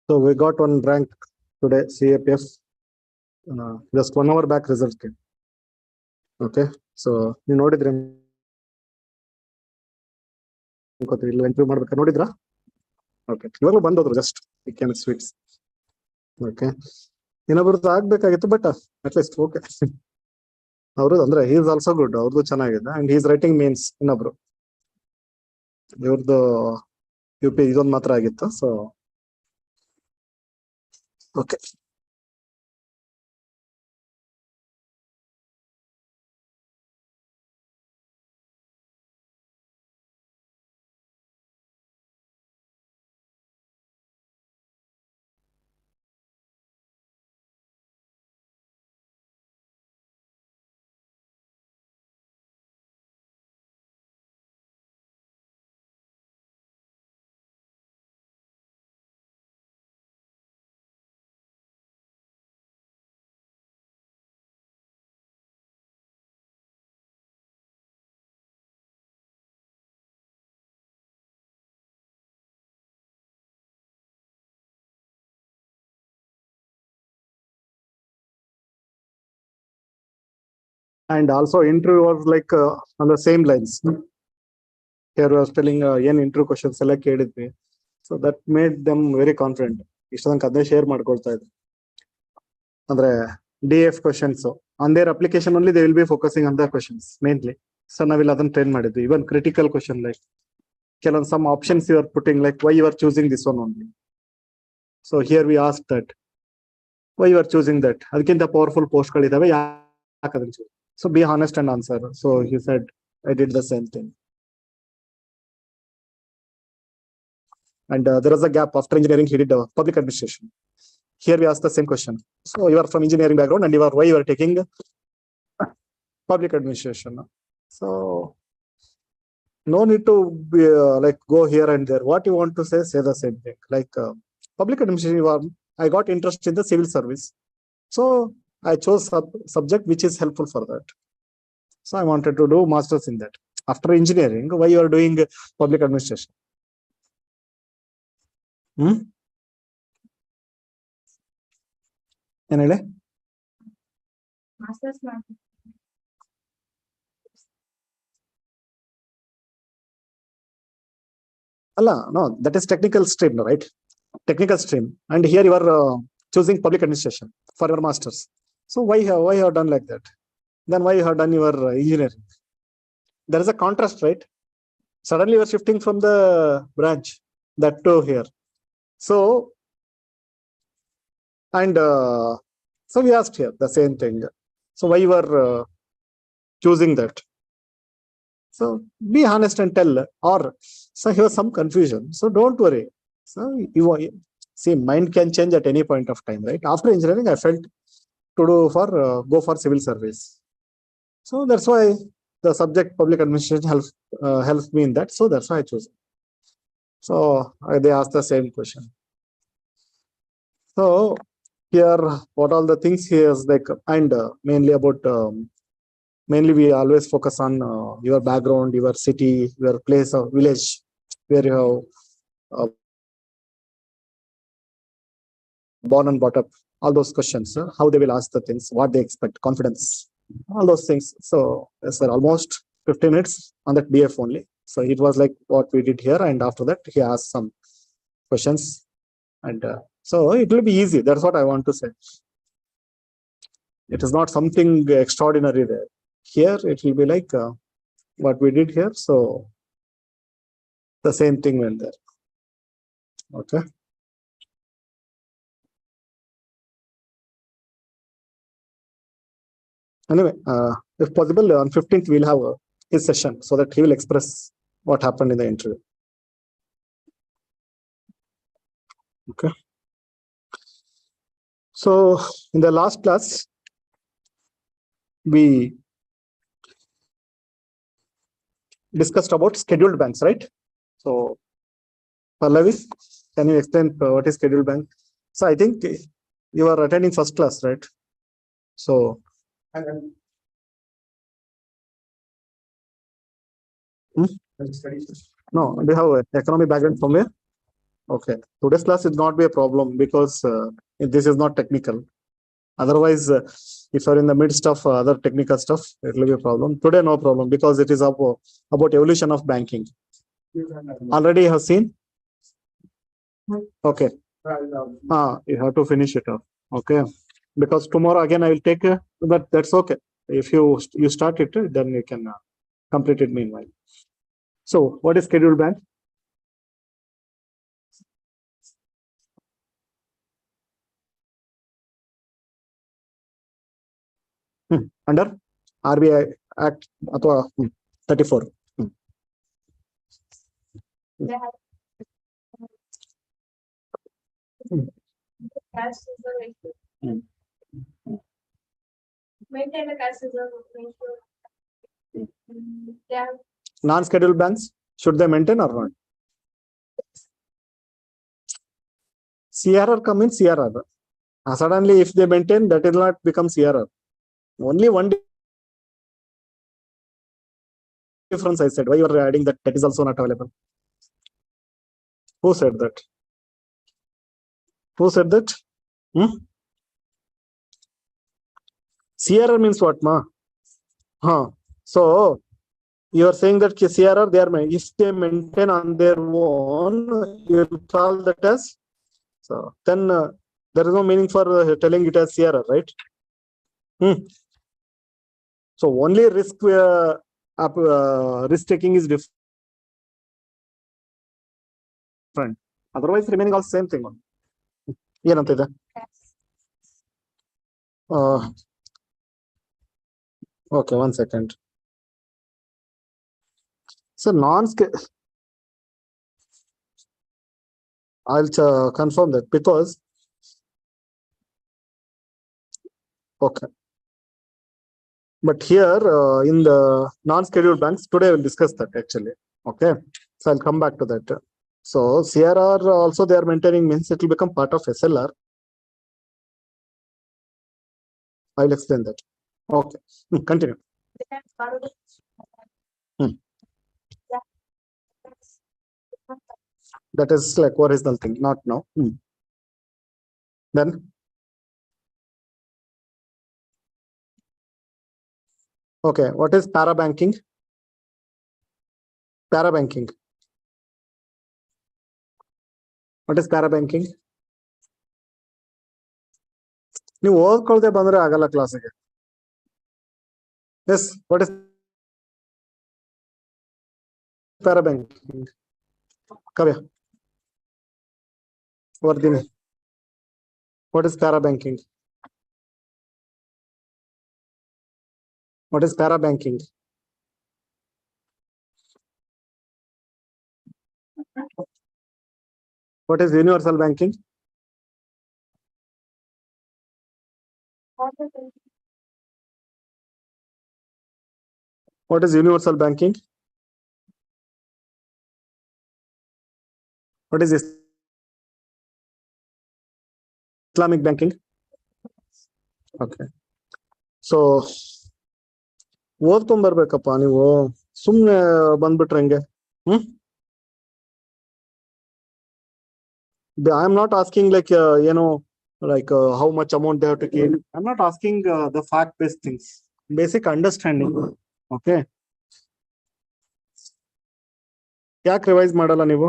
So we got one rank today, CAPF. Just 1 hour back result came. Okay, so you ನೋಡಿದ್ರಿ ಇಲ್ಲಿ interview ಮಾಡ್ಬೇಕಾ ನೋಡಿದ್ರಾ? Okay, ಇವಾಗಲೂ ಬಂದೋದ್ರು ಜಸ್ಟ್ ಚಿಕನ್ ಸ್ವೀಟ್ಸ್. ಓಕೆ, ಇನ್ನೊಬ್ರದ್ದು ಆಗ್ಬೇಕಾಗಿತ್ತು, ಬಟ್ ಅಟ್ಲೀಸ್ಟ್ ಓಕೆ ಅವ್ರದ್ದು ಅಂದ್ರೆ ಹಿ ಇಸ್ ಆಲ್ಸೋ ಗುಡ್, ಅವ್ರದ್ದು ಚೆನ್ನಾಗಿದೆ. And he is writing means ಇನ್ನೊಬ್ರು ಇವ್ರದ್ದು UP ಇದೊಂದು ಮಾತ್ರ ಆಗಿತ್ತು. So okay, and also interview was like on the same lines. Here was telling ಏನ್ ಇಂಟರ್ವ್ಯೂ ಕ್ವಶನ್ಸ್ ಎಲ್ಲ ಕೇಳಿದ್ವಿ. So that made them very confident. ಇಷ್ಟೊಂದು ಅದೇ ಶೇರ್ ಮಾಡ್ಕೊಳ್ತಾ ಇದ್ರು. ಅಂದ್ರೆ DF questions on their application only they will be focusing on the questions mainly. So ನಾವಿಲ್ಲಿ ಅದನ್ನ ಟ್ರೈನ್ ಮಾಡಿದ್ವಿ. ಇವನ್ ಕ್ರಿಟಿಕಲ್ ಕ್ವಶನ್ ಲೈಕ್ ಕೆಲವೊಂದು some options you are putting like why you are choosing this one only. So here we ask that why you are choosing that. ಅದಕ್ಕಿಂತ powerful ಪೋಸ್ಟ್ಗಳಿದಾವೆ, ಯಾಕೆ ಅದನ್ನ choose? So be honest and answer. So he said, I did the same thing. And there was a gap after engineering. He did public administration. Here we ask the same question. So you are from engineering background, and why you are taking public administration? So no need to be, like go here and there. What you want to say the same thing. Like public administration, I got interest in the civil service. So I chose subject which is helpful for that. So I wanted to do masters in that. After engineering, why you are doing public administration? ಏನ್ ಹೇಳಿ? ಅಲ್ಲ, no, that is technical stream, no, right? Technical stream, and here you are choosing public administration for your masters. So why you have done like that? Then why you have done your engineering? There is a contrast, right? Suddenly you are shifting from the branch that to here. So and so we asked here the same thing. So why you are choosing that? So be honest and tell. Or so here some confusion. So don't worry. So you see, mind can change at any point of time, right? After engineering, I felt to do for go for civil service. So that's why the subject public administration helps me in that. So that's why I chose it. So they asked the same question. So here, what all the things here is like, and mainly about mainly we always focus on your background, your city, your place of village where you have born and brought up. All those questions, how they will ask the things, what they expect, confidence, all those things. So yes, sir, almost 15 minutes on that BF only. So it was like what we did here, and after that he asked some questions, and so it will be easy. That's what I want to say. It is not something extraordinary there. Here it will be like what we did here. So the same thing went there. Okay. Anyway, if possible, on 15th we'll have his session so that he will express what happened in the interview. Okay. So in the last class, we discussed about scheduled banks, right? So Pallavi, can you explain what is scheduled bank? So I think you are attending first class, right? So no, do you have economic background from where? Okay, today's class is not be a problem because this is not technical. Otherwise, if you're in the midst of other technical stuff, it will be a problem. Today, no problem because it is about evolution of banking. Already you have seen? Okay. You have to finish it up. Okay. Because tomorrow again I will take, but that's okay. If you start it, then you can complete it meanwhile. So what is scheduled bank? Under RBI Act 34. Maintain the cash reserve ratio. Non-scheduled banks, should they maintain or not? CRR come in CRR. Suddenly, if they maintain, that will not become CRR. Only one difference I said. Why you are adding that is also not available? Who said that? Who said that? CRR means what, ma? So you are saying that CRR, they are, if they maintain on their own, you will call that as, so then there is no meaning for telling it as CRR, right? So only risk taking is different. Otherwise, remaining all same thing. Okay, 1 second. So I'll confirm that because okay. But here in the non-scheduled banks, today we'll discuss that actually. Okay, so I'll come back to that. So CRR also they are maintaining means it will become part of SLR. I'll explain that. Okay, continue. That is like original thing, not now. Then okay, what is parabanking? Parabanking. What is parabanking? ನೀವು ಓದ್ಕೊಳ್ದೆ ಬಂದ್ರೆ ಆಗಲ್ಲ ಕ್ಲಾಸಿಗೆ. Yes, what is parabanking? Kavya, Vardhini, what is parabanking? What is parabanking? What is universal banking? What is universal banking? What is Islamic banking? Okay. So ಓದ್ಕೊಂಡ್ ಬರ್ಬೇಕಪ್ಪ ನೀವು ಸುಮ್ನೆ ಬಂದ್ಬಿಟ್ರೆ ಹೆಂಗೆ? I'm not asking like like how much amount they have to keep. I'm not asking the fact-based things. Basic understanding. Okay. ಯಾಕೆ revise ಮಾಡಲ್ಲ ನೀವು?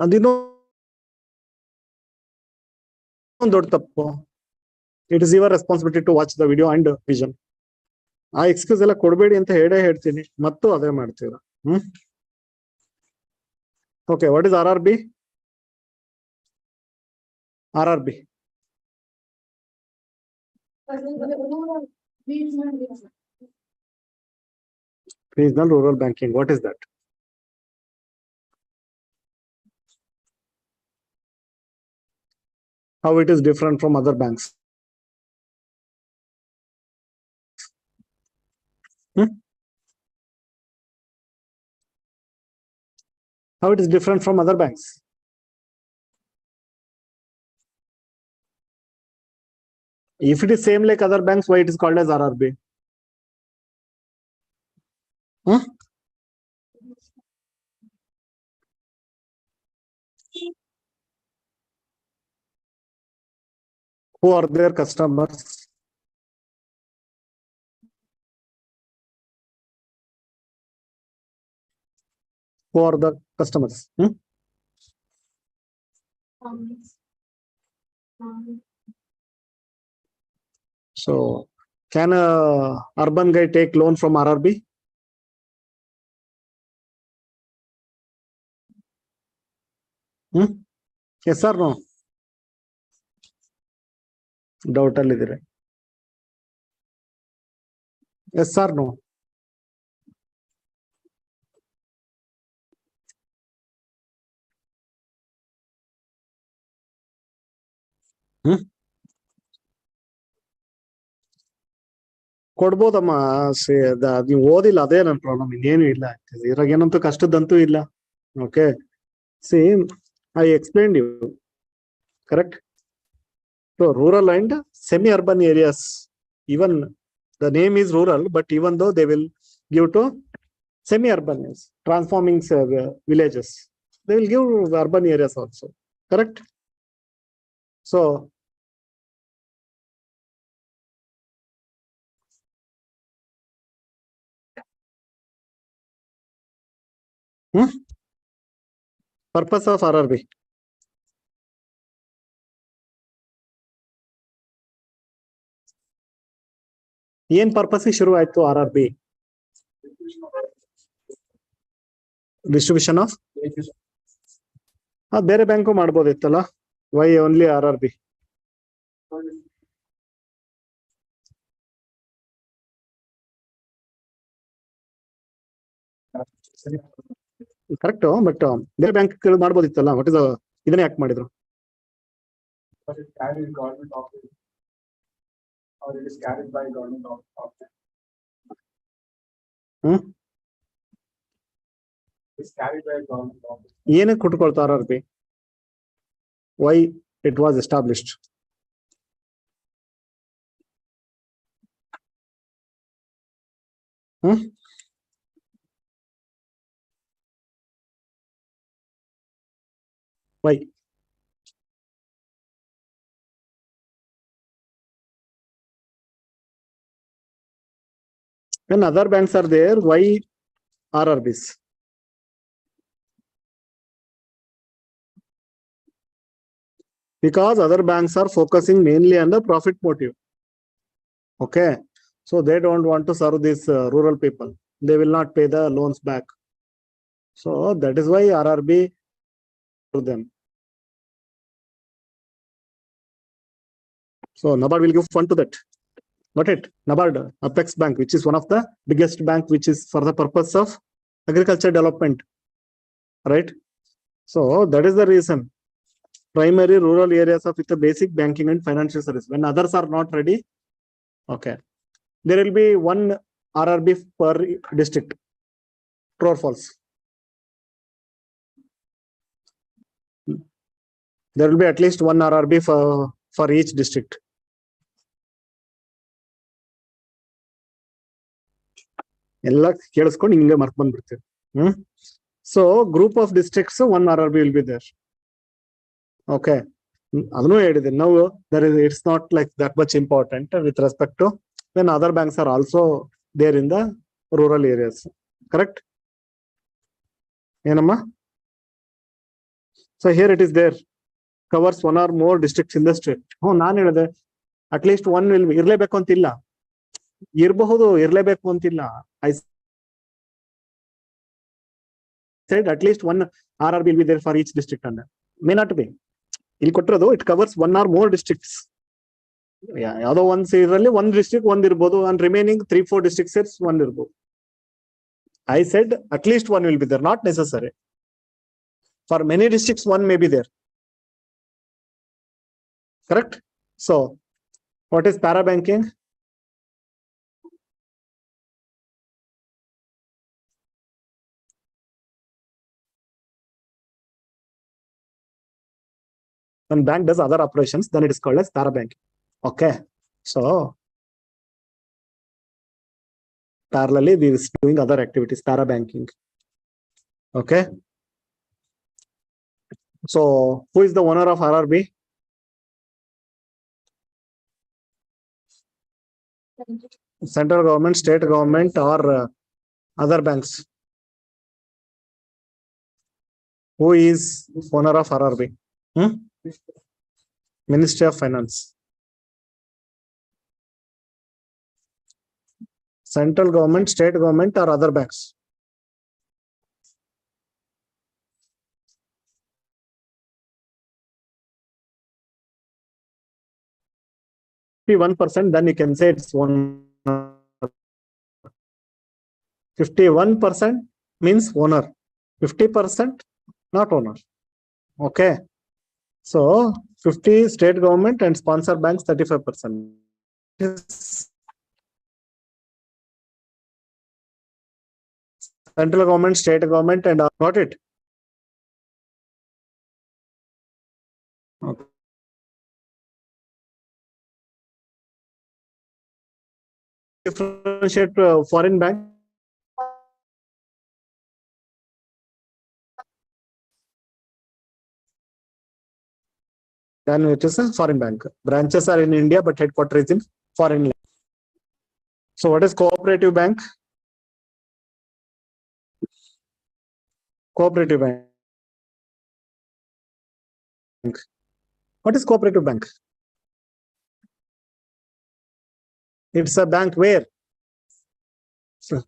ಅದಿನ್ನೂ ದೊಡ್ಡ ತಪ್ಪು. It is your responsibility to watch the video and vision. ಆ excuse ಎಲ್ಲ ಕೊಡಬೇಡಿ ಅಂತ ಹೇಳ್ತೀನಿ, ಮತ್ತು ಅದೇ ಮಾಡ್ತೀರ. Okay, what is RRB? RRB. Regional rural banking. What is that? How it is different from other banks? How it is different from other banks? If it is same like other banks, why it is called as RRB? Who are their customers? Who are the customers? So, can a urban guy take loan from RRB? Yes or no? Doubt allidire. Yes or no? ಕೊಡ್ಬೋದಮ್ಮ ನೀವು ಓದಿಲ್ಲ, ಅದೇ ನನ್ನ problem, ಇನ್ನೇನು ಇಲ್ಲ. ಇದ್ರಾಗ ಏನಂತೂ ಕಷ್ಟದಂತೂ ಇಲ್ಲ. Okay, see I explain you correct. So rural and semi urban areas, even the name is rural, but even though they will give to semi urban transforming villages, they will give urban areas also, correct? So purpose of RRB. ಏನ್ purpose ಶುರು ಆಯ್ತು RRB? Distribution of, ಬೇರೆ bank ಮಾಡ್ಬೋದಿತ್ತಲ್ಲ, why only RRB? Correct, but ಬೇರೆ bank ಮಾಡ್ಬೋದಿತ್ತಲ್ಲ, what is ಇದನ್ನ ಯಾಕೆ ಮಾಡಿದ್ರು? ಏನಕ್ಕೆ ಕೊಟ್ಕೊಳ್ತಾರ RRB? Why it was established? Why? When other banks are there, why RRBs? Because other banks are focusing mainly on the profit motive. Okay, so they don't want to serve these rural people. They will not pay the loans back. So that is why RRB to them. So NABARD will give fund to that. Not it. NABARD, Apex Bank, which is one of the biggest bank, which is for the purpose of agriculture development, right? So that is the reason. Primary rural areas of with the basic banking and financial service. When others are not ready, okay, there will be one RRB per district. True or false? There will be at least one RRB for each district. ಎಲ್ಲ ಕೇಳಿಸ್ಕೊಂಡು ಹಿಂಗೆ mark ಬಂದ್ಬಿಡ್ತೀವಿ. So group of districts, one RRB will be there. Okay, ಅದನ್ನು ಹೇಳಿದೆ. Now there is, it's not like that much important with respect to when other banks are also there in the rural areas, correct? ಏನಮ್ಮ? So here it is there, covers one or more districts in the state. ನಾನು ಹೇಳಿದೆ at least one will be, ಇರ್ಲೇಬೇಕು ಅಂತಿಲ್ಲ, ಇರಬಹುದು, ಇರ್ಲೇಬೇಕು ಅಂತಿಲ್ಲ. I said at least one RRB will be there for each district, and may not be. ಇಲ್ಲಿ ಕೊಟ್ಟಿರೋದು it covers one or more districts. ಯಾವುದೋ ಒಂದ್ ಇದರಲ್ಲಿ one district ಒಂದ್ ಇರ್ಬೋದು, and remaining 3-4 districts one ಇರ್ಬೋದು. I said at least one will be there, not necessary. For many districts one may be there, correct? So what is para banking? When bank does other operations, then it is called as para banking. Okay, so parallelly we is doing other activities, para banking. Okay, so who is the owner of RRB? Central government, state government, or other banks. Who is owner of RRB? Ministry of Finance. Central government, state government, or other banks. If 1%, then you can say it's owner. 51% means owner. 50% not owner. Okay. So 50 state government and sponsor banks 35%. Central government, state government, and got it. Okay. Differentiate foreign bank. Then it is a foreign bank. Branches are in India, but headquarters is in foreign land. So what is cooperative bank? Cooperative bank. What is cooperative bank? It's a bank where? So,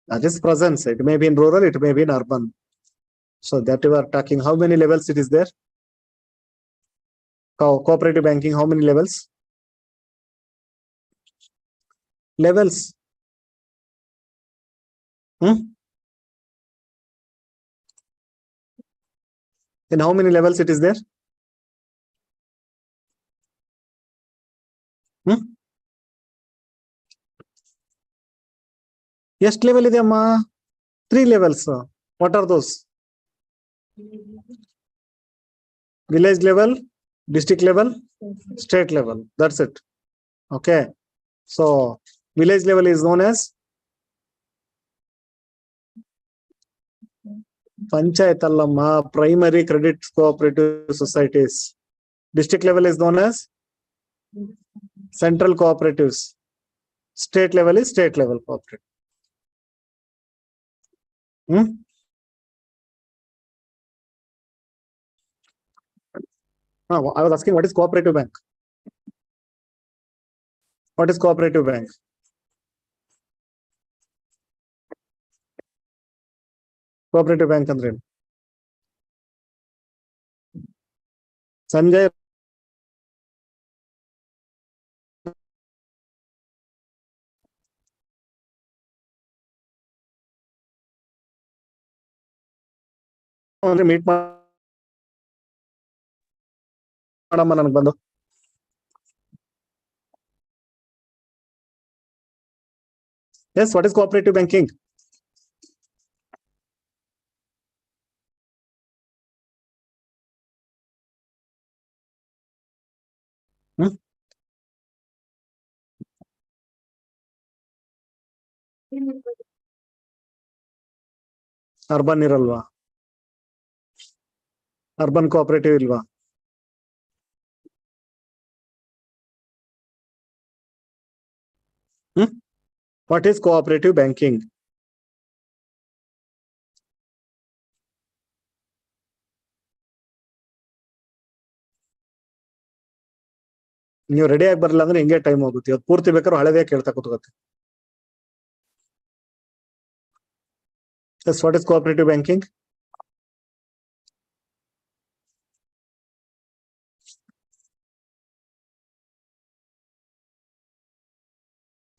that is presence. It may be in rural, it may be in urban. So that we are talking, how many levels it is there? Cooperative banking, how many levels? Levels. In how many levels it is there? Yes, level is 3 levels. What are those? Village level, district level, state level. That's it. Okay. So village level is known as Panchayat Allamma, primary credit cooperative societies. District level is known as central cooperatives. State level is state level cooperative. I was asking, what is cooperative bank? What is cooperative bank? Cooperative bank ಅಂದ್ರೆ Sanjay meet ಮಾಡಮ್ಮ ನನಗೆ ಬಂದು. Yes, what is cooperative banking? Urban ಇರಲ್ವಾ? Urban cooperative ಇಲ್ವಾ? What is cooperative banking? ನೀವು ready ಆಗಿ ಬರಲ್ಲ ಅಂದ್ರೆ ಹಿಂಗೆ ಟೈಮ್ ಹೋಗುತ್ತೆ. ಇವತ್ತು ಪೂರ್ತಿ ಬೇಕಾದ್ರೂ ಹಳೆದೇ ಕೇಳ್ತಾ ಕೂತ್ಕೋತೆ. Yes, what is cooperative banking?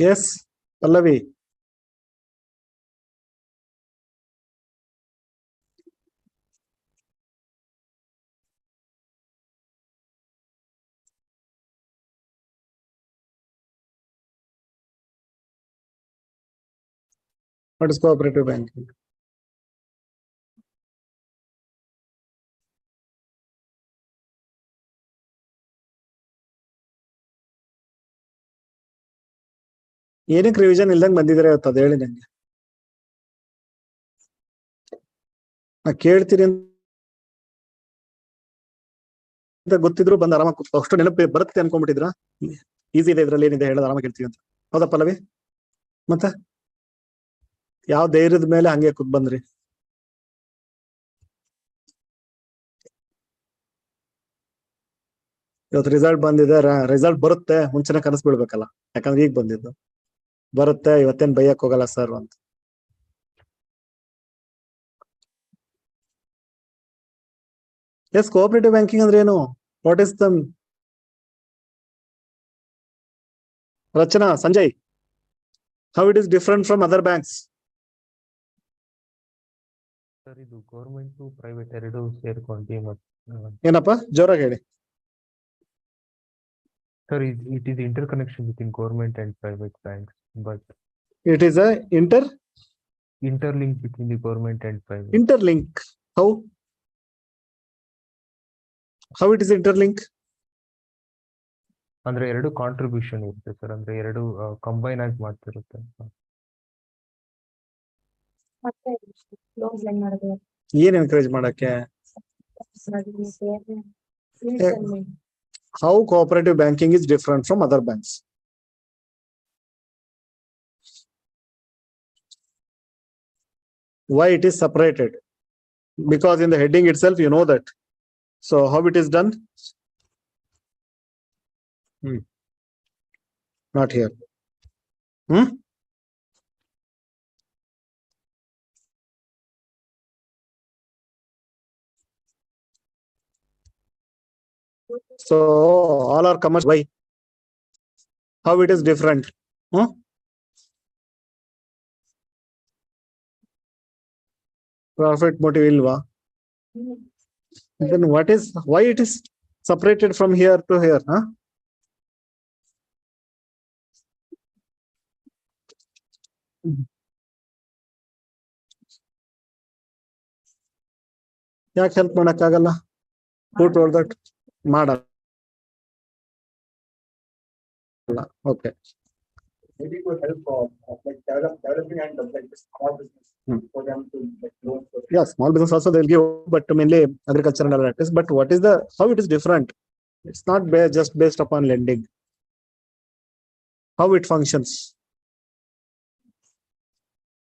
Yes, Pallavi. What is cooperative banking? ಏನಕ್ಕೆ ರಿವಿಷನ್ ಇಲ್ದಂಗೆ ಬಂದಿದ್ರೆ ಇವತ್ತು ಅದು ಹೇಳಿ ನಂಗೆ. ನಾ ಕೇಳ್ತೀರಿ ಗೊತ್ತಿದ್ರು ಬಂದು ಆರಾಮಾಗಿ ಕೂತ್ಕೋ. ಅಷ್ಟು ನೆನಪು ಬರುತ್ತೆ ಅನ್ಕೊಂಡ್ಬಿಟ್ಟಿದ್ರ? ಈಸಿ ಇದೆ, ಇದ್ರಲ್ಲಿ ಏನಿದೆ ಹೇಳೋದು, ಆರಾಮಾಗಿ ಹೇಳ್ತೀವಿ ಅಂತ. ಹೌದಾ ಪಲ್ಲವಿ? ಮತ್ತೆ ಯಾವ ಧೈರ್ಯದ ಮೇಲೆ ಹಂಗೆ ಕೂತ್ ಬಂದ್ರಿ? ಇವತ್ತು ರಿಸಲ್ಟ್ ಬಂದಿದೆ, ರಿಸಲ್ಟ್ ಬರುತ್ತೆ ಮುಂಚೆನೆ ಕನಸು ಬೀಳ್ಬೇಕಲ್ಲ, ಯಾಕಂದ್ರೆ ಈಗ ಬಂದಿದ್ದು. ಬರುತ್ತೆ, ಇವತ್ತೇನ್ ಬೈಯಕ್ ಹೋಗಲ್ಲ ಸರ್ ಅಂತ. ಎಸ್, ಕೋಆಪರೇಟಿವ್ ಬ್ಯಾಂಕಿಂಗ್ ಅಂದ್ರೆ ಏನು? What is the Rachana, Sanjay, how it is different from other banks? Sir, ಇದು ಗೌರ್ಮೆಂಟ್ ಪ್ರೈವೇಟ್ ಎರಡು ಸೇರ್ಕೊಂಡು ಏನಪ್ಪ, ಜೋರಾಗಿ ಹೇಳಿ. Sir, it is inter connection between government and private banks, but it is a interlink between the government and private. interlink. How it is interlink? ಅಂದ್ರೆ ಎರಡು contribution ಇರುತ್ತೆ sir, ಅಂದ್ರೆ ಎರಡು ಕಂಬೈನ್ ಆಗಿ ಮಾಡ್ತಿರುತ್ತೆ. ಮತ್ತೆ ಲೋನ್ಸ್ ಹೆಂಗ್ ಮಾಡೋದು? ಏನ್ ಎನ್ಕರೇಜ್ ಮಾಡಕ್ಕೆ? How cooperative banking is different from other banks? Why it is separated? Because in the heading itself you know that. So how it is done? Not here. So all are commercial. Why? How it is different? Profit motive ilva. Then what is, why it is separated from here to here? ಯಾಕೆ help ಮಾಡಕ್ಕಾಗಲ್ಲ? Who told that? ಮಾಡಲ್ಲ. Okay. Maybe it could help like developing and like small business for them to like loan. Yeah, small business also they'll give, but mainly agriculture and other activities. But what is the, how it is different? It's not just based upon lending. How it functions?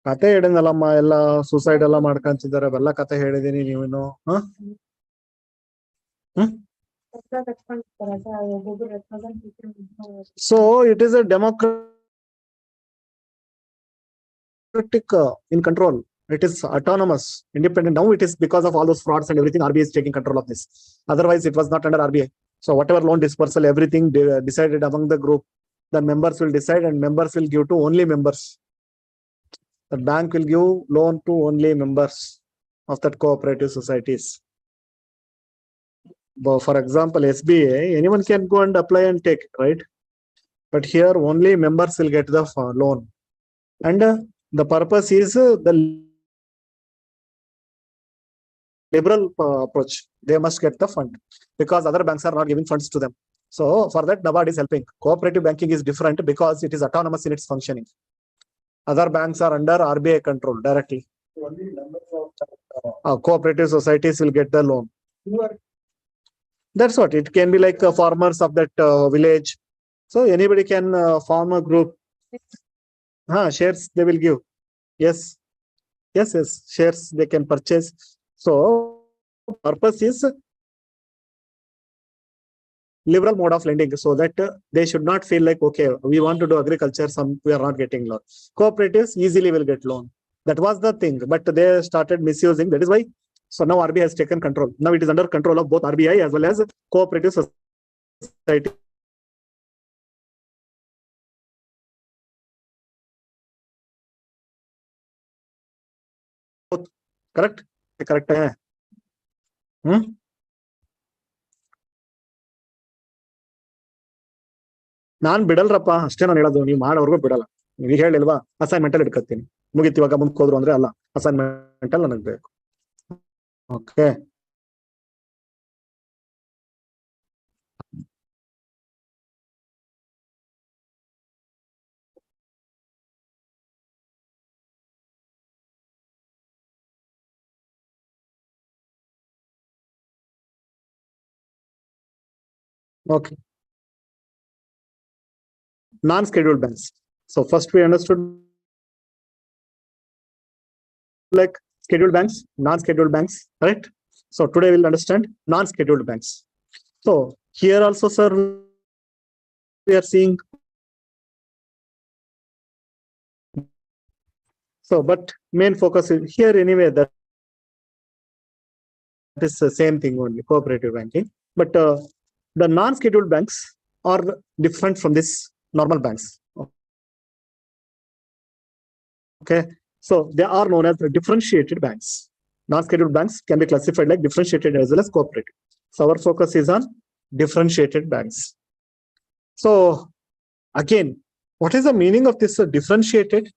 ಕತೆ ಹೇಳಿದ್ನಲ್ಲಮ್ಮ, ಎಲ್ಲ suicide ಎಲ್ಲ ಮಾಡ್ಕೊಂತಿದ್ದಾರೆ, ಅವೆಲ್ಲ ಕತೆ ಹೇಳಿದೀನಿ. ನೀವೇನು So it is a democratic in control. It is autonomous, independent. Now it is because of all those frauds and everything, RBI is taking control of this. Otherwise it was not under RBI. So whatever loan dispersal, everything decided among the group. The members will decide and members will give to only members. The bank will give loan to only members of that cooperative societies. For example, SBA, anyone can go and apply and take it, right? But here only members will get the loan. And the purpose is the liberal approach. They must get the fund because other banks are not giving funds to them. So for that, NABARD is helping. Cooperative banking is different because it is autonomous in its functioning. Other banks are under RBI control directly. Only members of cooperative societies will get the loan. That's what it can be, like farmers of that village. So anybody can form a group. Shares they will give. Yes. Shares they can purchase. So purpose is liberal mode of lending, so that they should not feel like, okay, we want to do agriculture, we are not getting loan. Cooperatives easily will get loan. That was the thing, but they started misusing. That is why. So now RBI has taken control. Now it is under control of both RBI as well as cooperative society. Correct? Correct. ನಾನ್ ಬಿಡಲ್ರಪ್ಪ, ಅಷ್ಟೇ ನಾನು ಹೇಳೋದು. ನೀವು ಮಾಡೋರ್ಗು ಬಿಡಲ್ಲ. ನೀವು ಹೇಳಿಲ್ವಾ, assignment ಅಲ್ಲಿ ಇಟ್ಕೊತೀನಿ, ಮುಗಿತು. ಇವಾಗ ಮುಂದಕ್ಕೆ ಹೋದ್ರು ಅಂದ್ರೆ ಅಲ್ಲ, ಅಸೈನ್ಮೆಂಟ್ ಅಲ್ಲಿ ನನಗೆ ಬೇಕು. Okay. Okay. Non-scheduled banks. So first we understood like scheduled banks, non-scheduled banks, right? So today we'll understand non-scheduled banks. So here also, sir, we are seeing. So, but main focus is here anyway, that is the same thing only, cooperative banking. But the non-scheduled banks are different from this normal banks. Okay, so they are known as the differentiated banks. Non-scheduled banks can be classified like differentiated as well as cooperative. So our focus is on differentiated banks. So again, what is the meaning of this differentiated?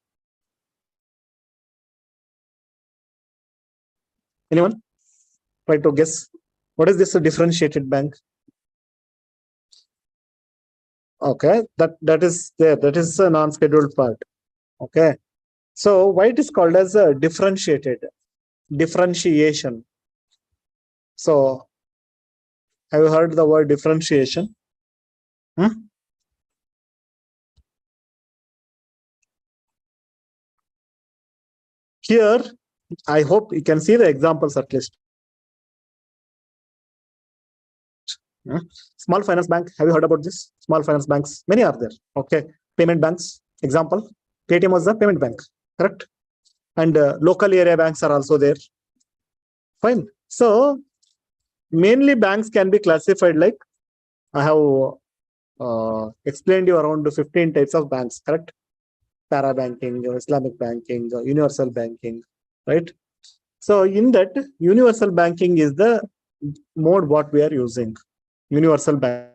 Anyone try to guess? What is this differentiated bank? Okay, that is there. That is a non-scheduled part. Okay, so why it is called as a differentiated? Differentiation. So have you heard the word differentiation? Here, I hope you can see the examples at least. Small finance bank. Have you heard about this? Small finance banks. Many are there. Okay. Payment banks. Example. Paytm was the payment bank. Correct. And local area banks are also there. Fine. So mainly banks can be classified like I have explained you around 15 types of banks. Correct. Para banking, Islamic banking, universal banking. Right. So in that, universal banking is the mode what we are using. Universal banking.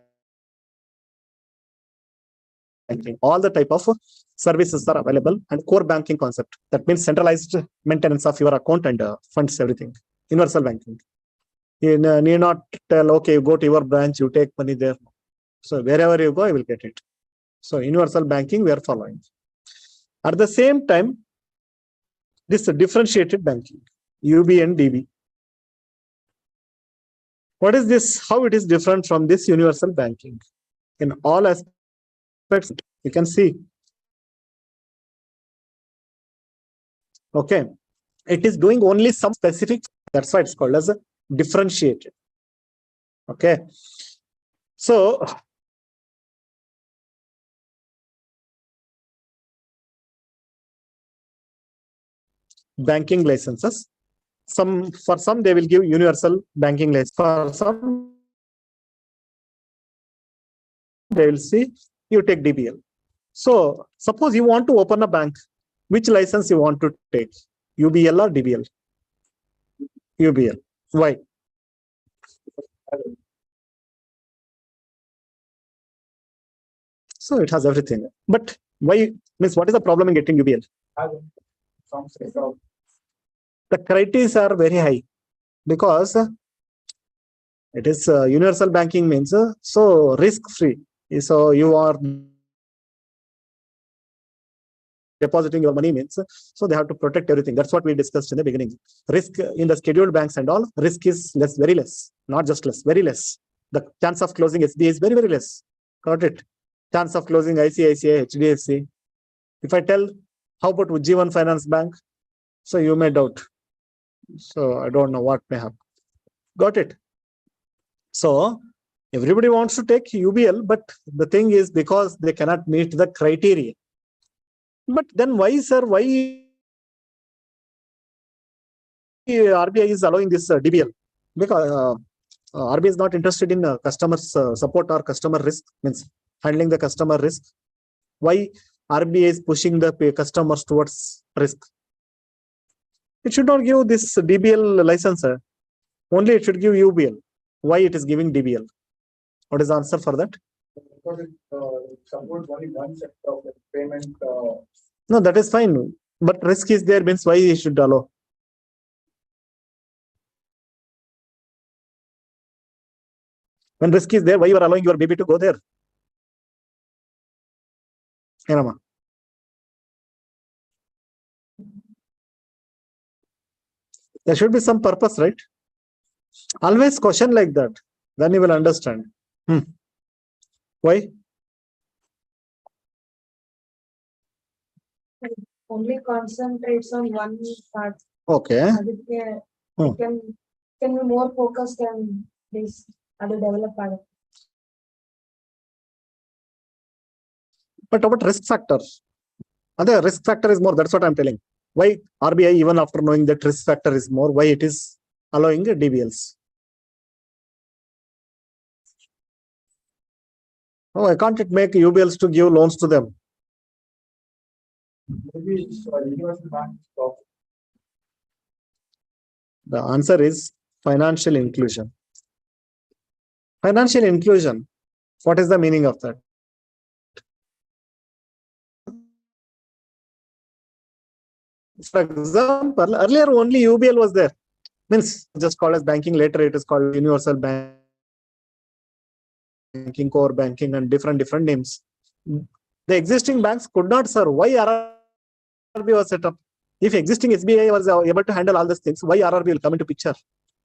All the type of services are available, and core banking concept. That means centralized maintenance of your account and funds, everything. Universal banking. You need not tell, okay, you go to your branch, you take money there. So wherever you go, I will get it. So universal banking we are following. At the same time, this differentiated banking, UB and DB. What is this? How it is different from this universal banking? In all aspects, you can see. Okay, it is doing only some specific. That's why it's called as a differentiated. Okay, so banking licenses. For some they will give universal banking license. For some they will see you take DBL. So suppose you want to open a bank, which license you want to take? UBL or DBL? UBL. Why? So it has everything. But why? Means what is the problem in getting UBL? The criteria are very high because it is universal banking means so risk free. So you are depositing your money means so they have to protect everything. That's what we discussed in the beginning. Risk in the scheduled banks and all, risk is less, very less, not just less, very less. The chance of closing SB is very, very less. Got it? Chance of closing ICICI, HDFC. If I tell, how about Ujjivan Finance Bank? So you may doubt. So I don't know what may happen. Got it? So everybody wants to take UBL, but the thing is because they cannot meet the criteria. But then why, sir? Why RBI is allowing this DBL? Because RBI is not interested in customer support or customer risk, means handling the customer risk. Why RBI is pushing the customers towards risk? It should not give this DBL license. Only it should give UBL. Why it is giving DBL? What is the answer for that? Because it supports only one sector of the payment. No, that is fine. But risk is there, means why he should allow? When risk is there, why you are allowing your baby to go there? Enama. There should be some purpose, right? Always question like that. Then you will understand. Why? Only concentrates on one part. Okay. Aditya, Hmm. can be more focused on this other developer. But about risk factor, the risk factor is more. That's what I'm telling. Why RBI, even after knowing that risk factor is more, why it is allowing DBLs? Oh, why can't it make UBLs to give loans to them? Maybe it's universal bank stop. The answer is financial inclusion. Financial inclusion. What is the meaning of that? For example, earlier only UBL was there. Means just called as banking. Later it is called universal banking, core banking, and different names. The existing banks could not serve. Why RRB was set up? If existing SBI was able to handle all these things, why RRB will come into picture?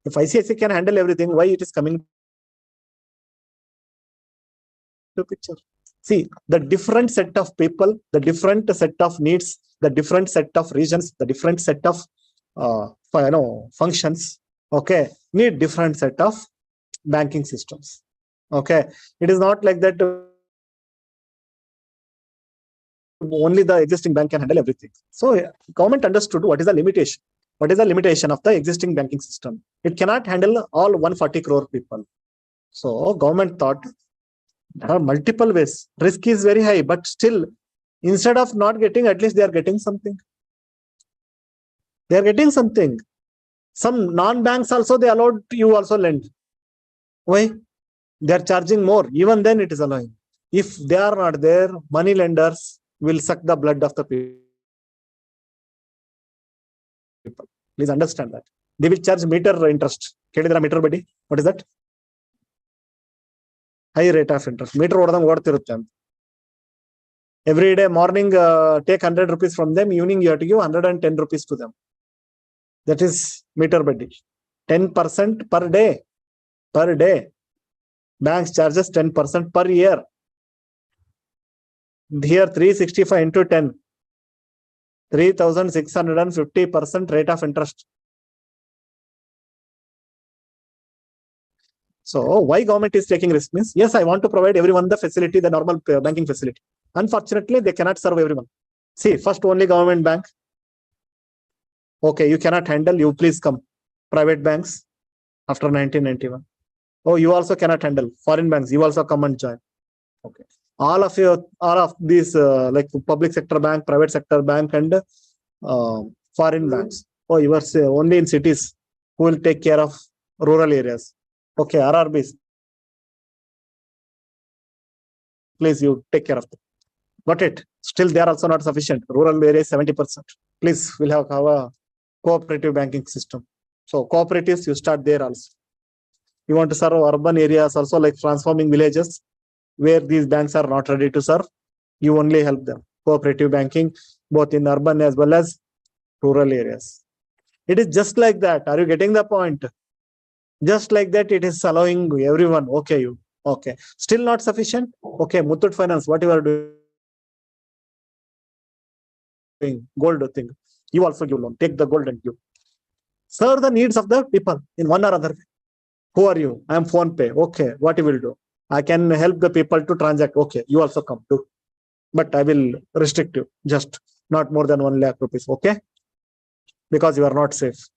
If ICICI can handle everything, why it is coming to picture? See, the different set of people, the different set of needs, the different set of regions, the different set of functions, okay, need different set of banking systems. Okay, it is not like that only the existing bank can handle everything. So government understood what is the limitation. What is the limitation of the existing banking system? It cannot handle all 140 crore people. So government thought there are multiple ways. Risk is very high, but still, instead of not getting, at least they are getting something. They are getting something. Some non-banks also, they allowed you also lend. Why? They are charging more. Even then it is allowing. If they are not there, money lenders will suck the blood of the people. Please understand that. They will charge meter interest. Meter badi? What is that? High rate of interest. Meter ordan. Every day morning, take 100 rupees from them. Evening, you have to give 110 rupees to them. That is meter badi. 10% per day. Per day. Banks charges 10% per year. Here 365 into 10. 3,650% rate of interest. So why government is taking risk means, yes, I want to provide everyone the facility, the normal banking facility. Unfortunately, they cannot serve everyone. See, first only government bank. Okay, you cannot handle, you please come. Private banks after 1991. Oh, you also cannot handle. Foreign banks, you also come and join. Okay. All of these like public sector bank, private sector bank, and foreign banks. Oh, you are only in cities who will take care of rural areas. Okay, RRBs. Please, you take care of them. Got it? Still, they are also not sufficient. Rural areas 70%. Please, we'll have a cooperative banking system. So cooperatives, you start there also. You want to serve urban areas also, like transforming villages where these banks are not ready to serve. You only help them. Cooperative banking, both in urban as well as rural areas. It is just like that. Are you getting the point? Just like that, it is allowing everyone. Okay, you. Okay. Still not sufficient? Okay, Muthoot Finance, what you are doing? Gold thing. You also give loan. Take the gold and give. Serve the needs of the people in one or other way. Who are you? I am PhonePe. Okay, what you will do? I can help the people to transact. Okay, you also come to. But I will restrict you. Just not more than 1 lakh rupees. Okay? Because you are not safe.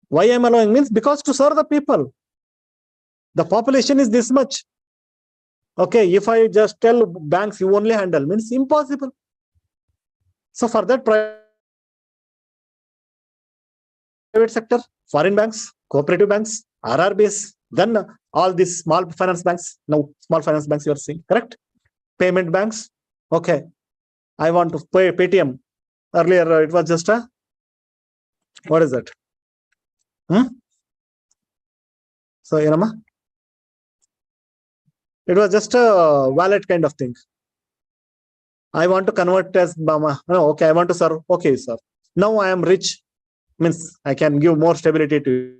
Why I am allowing means because to serve the people. The population is this much. Okay, if I just tell banks you only handle means impossible. So for that private sector, foreign banks, cooperative banks, RRBs, then all these small finance banks. Now small finance banks you are seeing, correct? Payment banks. Okay, I want to pay Paytm. Earlier it was just a, what is that? So it was just a wallet kind of thing. I want to convert as Mama. No, okay, I want to serve. Okay, sir. Now I am rich. Means I can give more stability to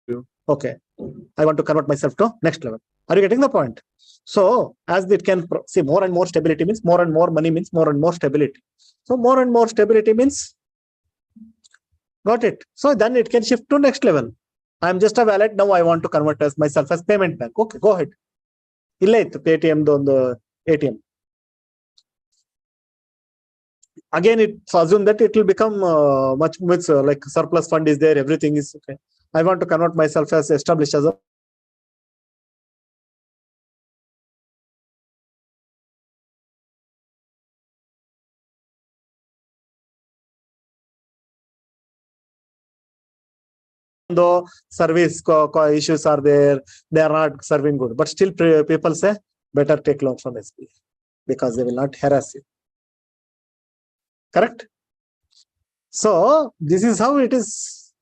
you. Okay, I want to convert myself to next level. Are you getting the point? So as it can see, more and more stability means more and more money means more and more stability. So more and more stability means, got it. So then it can shift to next level. I'm just a wallet. Now I want to convert as myself as payment bank. Okay, go ahead. Paytm on ATM. Again, it's assumed that it will become much like surplus fund is there. Everything is okay. I want to convert myself as established as a though service issues are there, they are not serving good. But still people say better take loan from SBI because they will not harass you. Correct? So this is how it is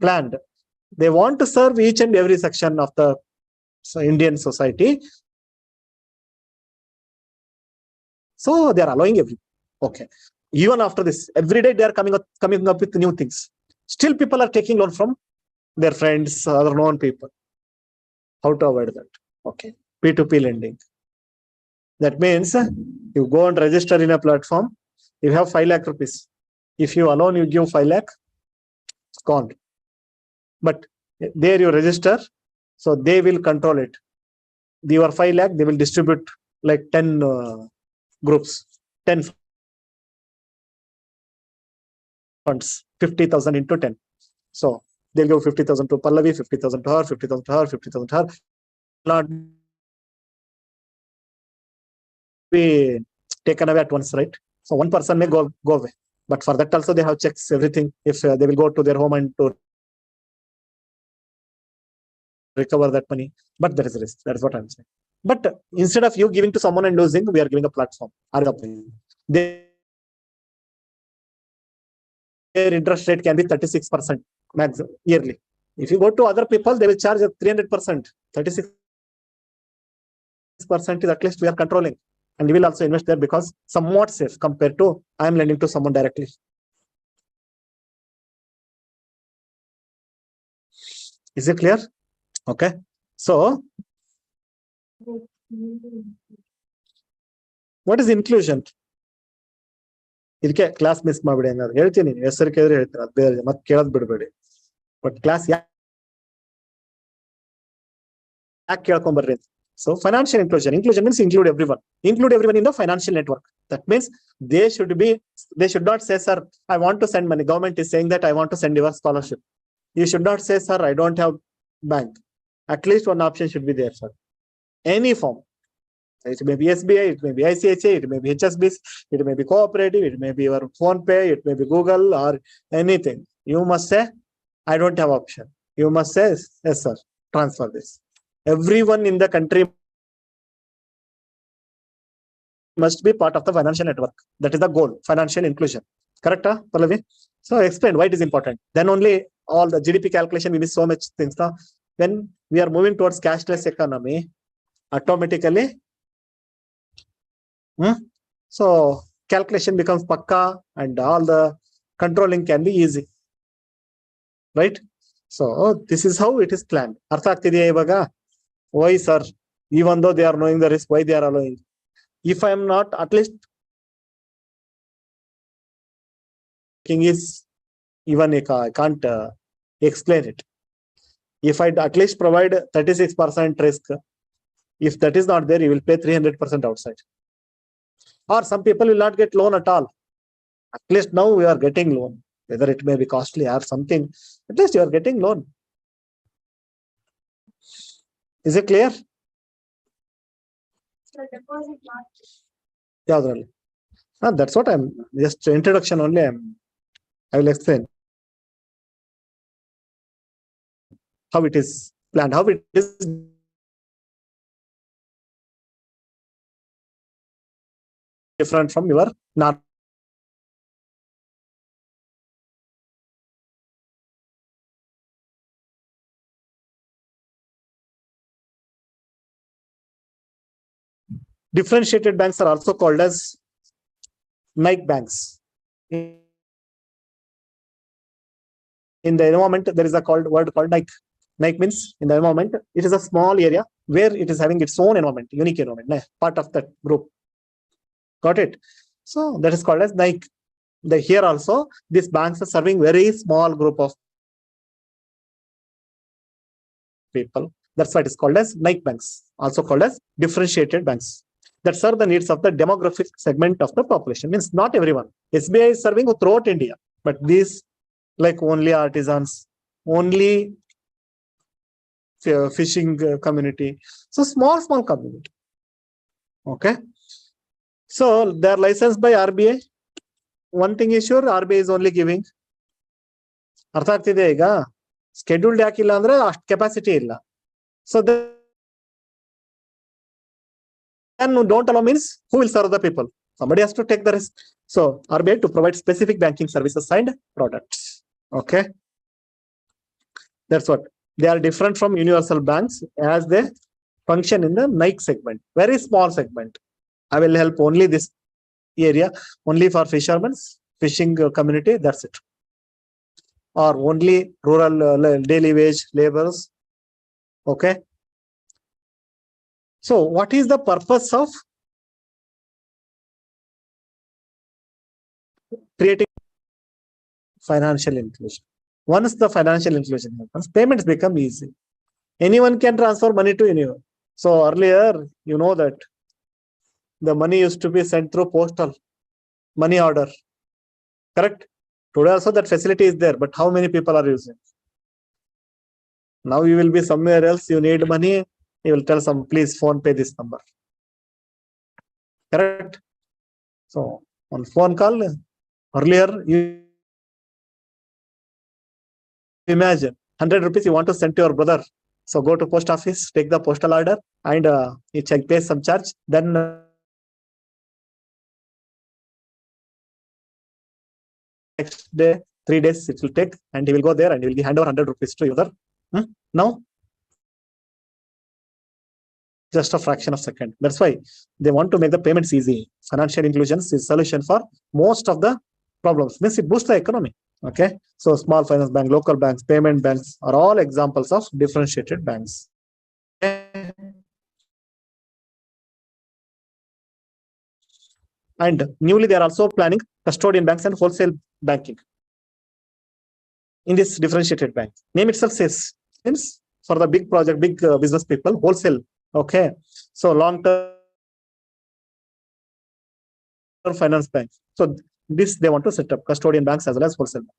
planned. They want to serve each and every section of the Indian society. So they are allowing everything. Okay. Even after this, every day they are coming up with new things. Still people are taking loan from their friends, other known people. How to avoid that? Okay. P2P lending. That means you go and register in a platform. You have 5 lakh rupees. If you alone you give 5 lakh, it's gone. But there you register, so they will control it. Your 5 lakh, they will distribute like 10 groups, 10 funds, 50,000 into 10. So they'll give 50,000 to Pallavi, 50,000 to her, 50,000 to her, 50,000 to her. Not be taken away at once, right? So one person may go away. But for that also they have checks everything. If they will go to their home and to recover that money. But there is a risk. That is what I'm saying. But instead of you giving to someone and losing, we are giving a platform. Their interest rate can be 36% max yearly. If you go to other people, they will charge 300%. 36% is at least we are controlling. And we will also invest there because somewhat safe compared to I am lending to someone directly. Is it clear? Okay. So what is inclusion? ಇದಕ್ಕೆ class miss ಮಾಡ್ಬಿಡಿ ಹಂಗಾದ್ರೆ ಹೇಳ್ತೀನಿ ಹೆಸರು ಕೇಳಿದ್ರೆ ಹೇಳ್ತೀನಿ ಅದು ಬೇರೆ ಮತ್ತೆ ಕೇಳೋದ್ ಬಿಡಬೇಡಿ ಬಟ್ ಕ್ಲಾಸ್ ಯಾಕೆ ಕೇಳ್ಕೊಂಬರ್ರಿ so financial inclusion means include everyone in the financial network. That means they should not say, sir, I want to send money. Government is saying that I want to send your scholarship. You should not say, sir, I don't have bank. At least one option should be there, sir. Any form. It may be SBI, it may be ICICI, it may be HSBC, it may be cooperative, it may be your phone pay, it may be Google or anything. You must say, I don't have option. You must say, yes, sir, transfer this. Everyone in the country must be part of the financial network. That is the goal, financial inclusion. Correct, Pallavi? So explain why it is important. Then only all the GDP calculation, we miss so much things. Now, when we are moving towards cashless economy, automatically, so calculation becomes pakka and all the controlling can be easy. Right? So this is how it is planned. Artha agtideya ivaga? Why, sir? Even though they are knowing the risk, why they are allowing? If I am not, at least is even I can't explain it. If I at least provide 36% risk, if that is not there, you will pay 300% outside. Or some people will not get loan at all. At least now we are getting loan, whether it may be costly or something. At least you are getting loan. Is it clear? Yeah, that's what I'm just introduction only. I will explain how it is planned, how it is different from your normal. Differentiated banks are also called as Nike banks. in the environment, there is a word called Nike. Nike means in the environment, it is a small area where it is having its own environment, unique environment, part of that group. Got it? So that is called as Nike. Here also, these banks are serving very small group of people. That's why it is called as Nike banks, also called as differentiated banks, that serve the needs of the demographic segment of the population. Means not everyone. SBI is serving throughout India, but these like only artisans, only fishing community. So small community. Okay. So they are licensed by RBI. One thing is sure, RBI is only giving. ಅರ್ಥ ಆಗ್ತಿದೆ ಈಗ scheduled ಯಾಕಿಲ್ಲ ಅಂದ್ರೆ ಅಷ್ಟು capacity ಇಲ್ಲ. So then don't allow means who will serve the people? Somebody has to take the risk. So RBI to provide specific banking services and products. Okay. That's what. They are different from universal banks as they function in the Nike segment. Very small segment. I will help only this area, only for fishermen, fishing community, that's it. Or only rural daily wage laborers. Okay. So what is the purpose of creating financial inclusion? Once the financial inclusion happens, payments become easy. Anyone can transfer money to anyone. So earlier, you know that the money used to be sent through postal money order. Correct? Today also that facility is there, but how many people are using? Now you will be somewhere else, you need money, you will tell some, please phone pay this number. Correct? So on phone call, earlier you imagine 100 rupees you want to send to your brother. So go to post office, take the postal order and you check, pay some charge. Then next day, 3 days it will take and he will go there and he will hand over 100 rupees to user. Now, just a fraction of a second. That's why they want to make the payments easy. Financial inclusion is a solution for most of the problems. Means it boosts the economy. Okay. So small finance bank, local banks, payment banks are all examples of differentiated banks. And newly they are also planning custodian banks and wholesale banking in this differentiated bank. Name itself says, means for the big project, big business people, wholesale. Okay. So long-term finance bank. So this they want to set up custodian banks as well as wholesale banks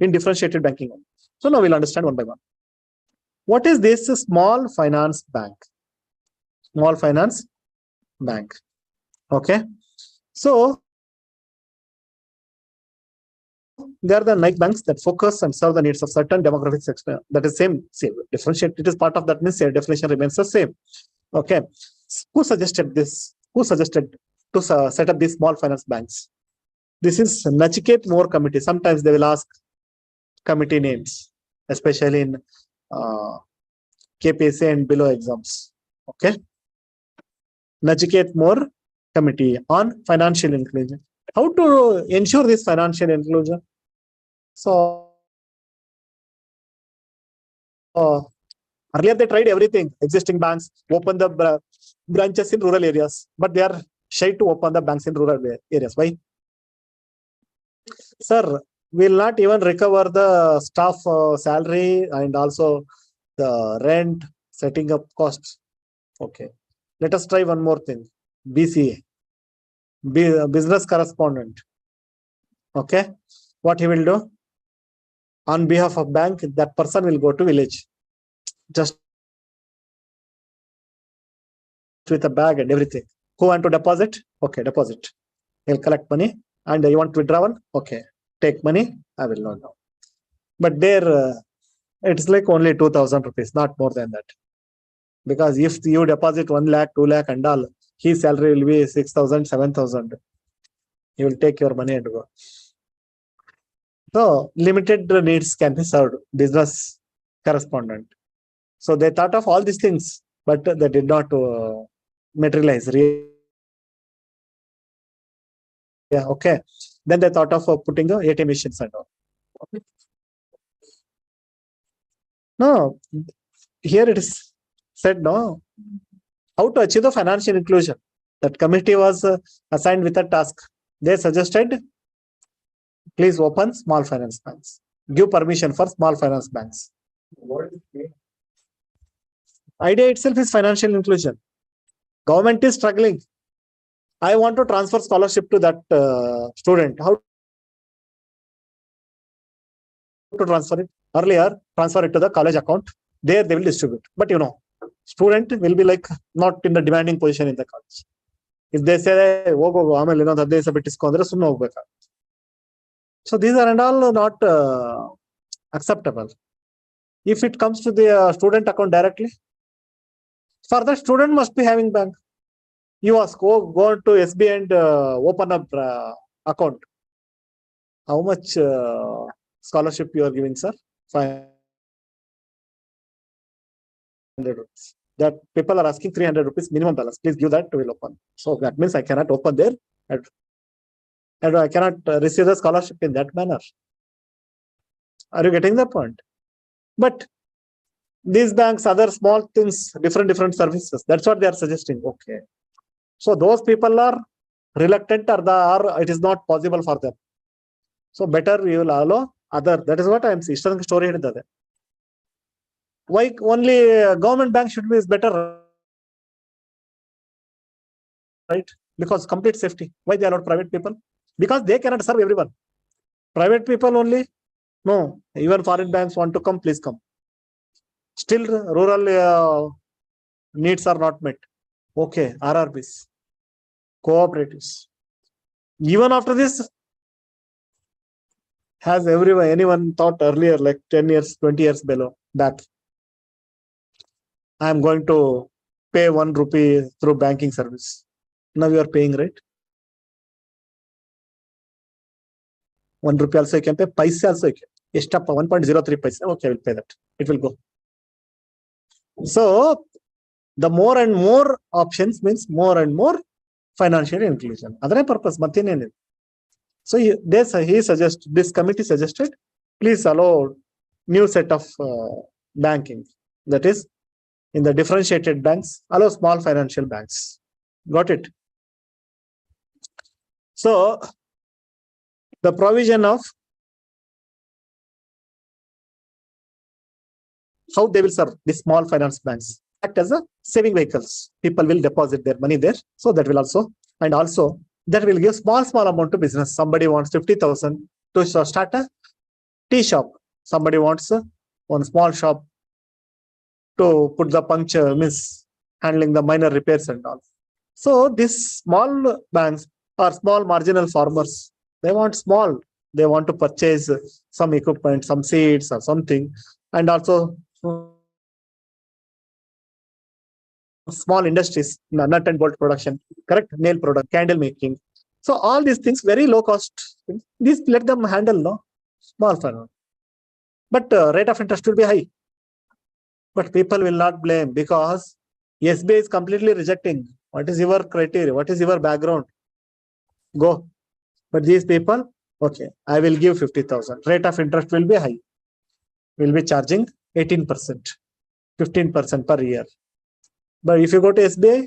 in differentiated banking. So now we'll understand one by one. What is this small finance bank? Small finance bank. Okay. So they are the Nike banks that focus and serve the needs of certain demographic sector. That is same. Differentiate. It is part of that, means definition remains the same. Okay. Who suggested this? Who suggested to set up these small finance banks? This is Nachiket Moore committee. Sometimes they will ask committee names, especially in KPSC and below exams. Okay. Nachiket Moore committee on financial inclusion. How to ensure this financial inclusion? So earlier they tried everything. Existing banks open the branches in rural areas, but they are shy to open the banks in rural areas. Why? Sir, will not even recover the staff salary and also the rent, setting up costs. Okay. Let us try one more thing. BCA, business correspondent. Okay. What he will do? On behalf of bank, that person will go to village. Just with a bag and everything. Who want to deposit? Okay, deposit. He'll collect money. And you want to withdraw one? Okay, take money. I will not know. But there, it's like only 2,000 rupees, not more than that. Because if you deposit 1 lakh, 2 lakh and all, his salary will be 6,000, 7,000. He will take your money and go. So limited needs can be served. Business correspondent. So they thought of all these things, but they did not materialize. Yeah, okay. Then they thought of putting ATM machines and all. Okay. No, here it is said, no, how to achieve the financial inclusion. That committee was assigned with a task. They suggested, please open small finance banks. Give permission for small finance banks. What is it? Idea itself is financial inclusion. Government is struggling. I want to transfer scholarship to that student. How to transfer it? Earlier, transfer it to the college account. There they will distribute. But student will be like not in the demanding position in the college. If they say, so these are and all not acceptable. If it comes to the student account directly, for the student must be having bank. You ask, go to SB and open up account. How much scholarship you are giving, sir? 500 rupees. That people are asking 300 rupees minimum balance. Please give that, we will open. So that means I cannot open there. And I cannot receive the scholarship in that manner. Are you getting the point? But these banks, other small things, different services. That's what they are suggesting. Okay. So those people are reluctant or it is not possible for them. So better you will allow other. That is what I am saying. Story. Why only government bank should be is better, right? Because complete safety. Why they allowed private people? Because they cannot serve everyone. Private people only? No. Even foreign banks want to come, please come. Still rural needs are not met. Okay, RRBs, cooperatives. Even after this, has anyone thought earlier, like 10 years, 20 years back, I am going to pay 1 rupee through banking service. Now you are paying, right? 1 rupee also you can pay, paise also you can. Stop 1.03 paise. Okay, I will pay that. It will go. So the more and more options means more and more financial inclusion. Other purpose, so this committee suggested, please allow new set of banking. That is, in the differentiated banks, allow small financial banks. Got it? So the provision of how they will serve the small finance banks act as a saving vehicles. People will deposit their money there. So that will also, and also that will give small amount to business. Somebody wants 50,000 to start a tea shop. Somebody wants one small shop to put the puncture, means handling the minor repairs and all. So these small banks or small marginal farmers, they want small. They want to purchase some equipment, some seeds or something, and also small industries, nut and bolt production, correct? Nail product, candle making. So all these things, very low cost. These let them handle, no? Small farmer. But rate of interest will be high. But people will not blame because SBI is completely rejecting. What is your criteria? What is your background? Go. But these people, okay, I will give 50,000. Rate of interest will be high. Will be charging 18%, 15% per year. But if you go to SBI,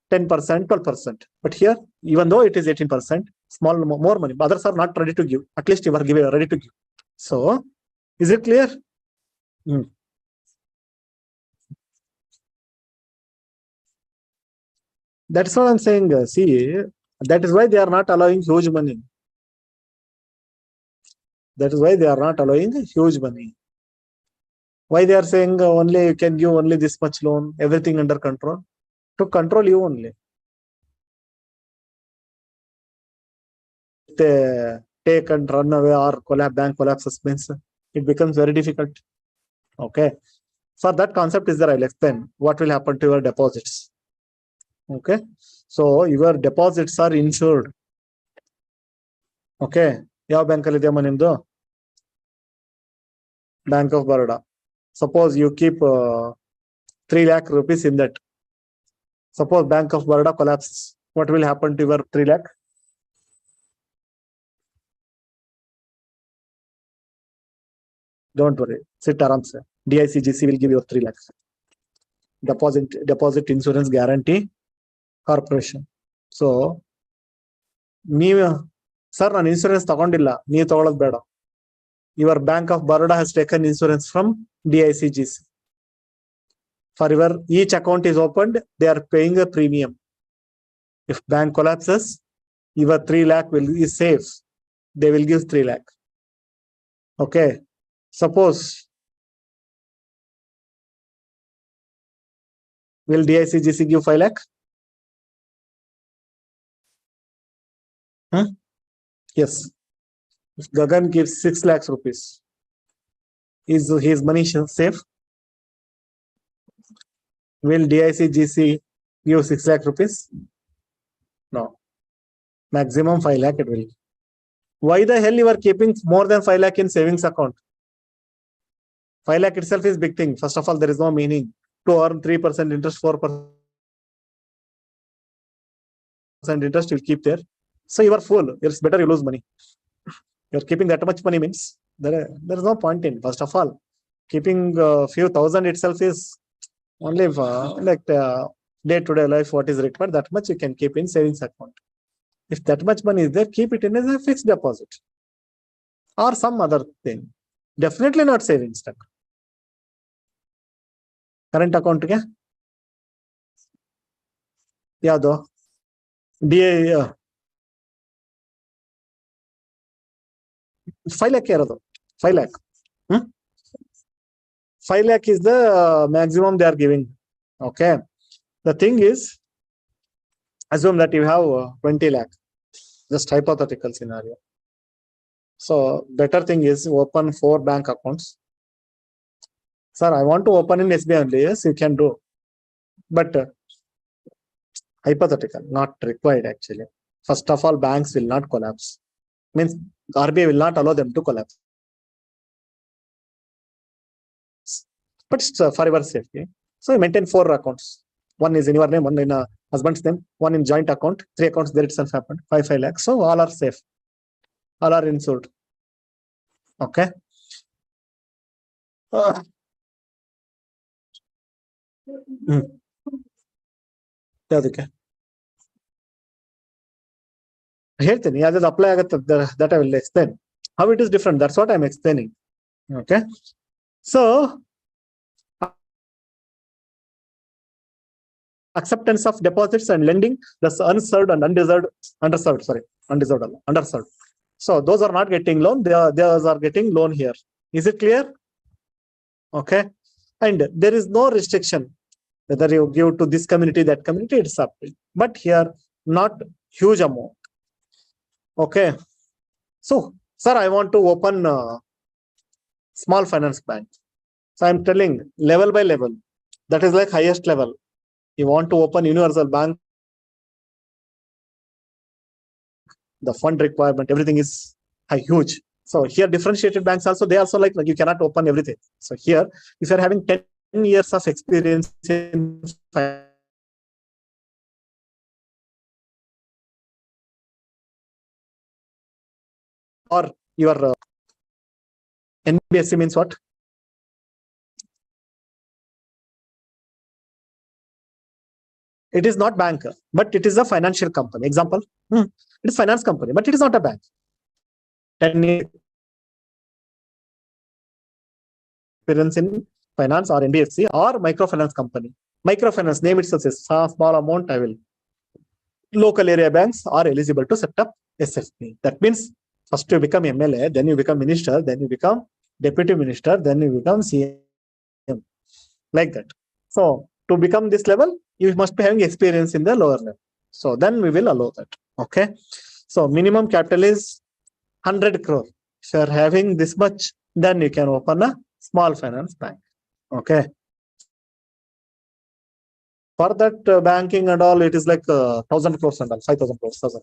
10%, 12%. But here, even though it is 18%, small, more money, others are not ready to give. At least you are ready to give. So, is it clear? That's what I'm saying. See, that is why they are not allowing huge money. That is why they are not allowing huge money. Why they are saying only you can give only this much loan, everything under control? To control you only. They take and run away or bank collapses means it becomes very difficult. Okay. For that concept is there, I'll explain what will happen to your deposits. Okay. So your deposits are insured. Okay. Yav bank ali idea manimdu? Bank of Baroda. Suppose you keep 3 lakh rupees in that. Suppose Bank of Baroda collapses. What will happen to your 3 lakh? Don't worry. Sit aram se. DICGC will give you 3 lakhs. Deposit Insurance Guarantee Corporation. So, ನೀವು sir ನಾನು insurance ತಗೊಂಡಿಲ್ಲ, ನೀವು ತಗೊಳ್ಳೋದು ಬೇಡ. Your Bank of Baroda has taken insurance from DICGC. For your each account is opened, they are paying a premium. If bank collapses, your 3 lakh is safe. They will give 3 lakh. Okay. Suppose, will DICGC give 5 lakh? Yes. If Gagan gives 6 lakhs rupees, is his money safe? Will DICGC give 6 lakh rupees? No. Maximum 5 lakh it will. Why the hell you are keeping more than 5 lakh in savings account? 5 lakh itself is big thing. First of all, there is no meaning to earn 3% interest, 4% interest, you'll keep there. So you are fool. It's better you lose money. You're keeping that much money means there is no point in. First of all, keeping few thousand itself is only like day-to-day life, what is required, that much you can keep in savings account. If that much money is there, keep it in as a fixed deposit or some other thing. Definitely not savings account. Current account ge yado DA 5 lakh irodu. 5 lakh. 5 lakh is the maximum they are giving. Okay. The thing is, assume that you have 20 lakh. Just hypothetical scenario. So better thing is open 4 bank accounts. Sir, I want to open in SBI only. Yes, you can do. But hypothetical, not required actually. First of all, banks will not collapse. Means RBI will not allow them to collapse. But it's for your safety. So you maintain 4 accounts. One is in your name, one in a husband's name, one in joint account. 3 accounts there itself happened. 5 lakhs. So all are safe. All are insured. Okay. ಅದಕ್ಕೆ ಹೇಳ್ತೀನಿ ಯಾವ್ದು apply ಆಗುತ್ತೆ that I will explain how it is different. That's what I'm explaining. Okay. So acceptance of deposits and lending, that's unserved and underserved. So those are not getting loan, those are getting loan here. Is it clear? Okay. And there is no restriction whether you give to this community, that community, it's up. But here, not huge amount. Okay. So, sir, I want to open a small finance bank. So I'm telling level by level. That is like highest level. You want to open universal bank, the fund requirement, everything is huge. So here differentiated banks also, they also like you cannot open everything. So here, if you're having 10 years of experience in or your NBSC means what? It is not bank, but it is a financial company. Example, it is finance company, but it is not a bank. 10 years experience in finance or NBFC or microfinance company. Microfinance name itself says small amount I will. Local area banks are eligible to set up SFP. That means first you become MLA, then you become minister, then you become deputy minister, then you become CM. Like that. So to become this level, you must be having experience in the lower level. So then we will allow that. Okay. So minimum capital is 100 crore. If you are having this much, then you can open a small finance bank. Okay. For that banking and all, it is like 1,000 crores and all, 5,000 crores, 1,000.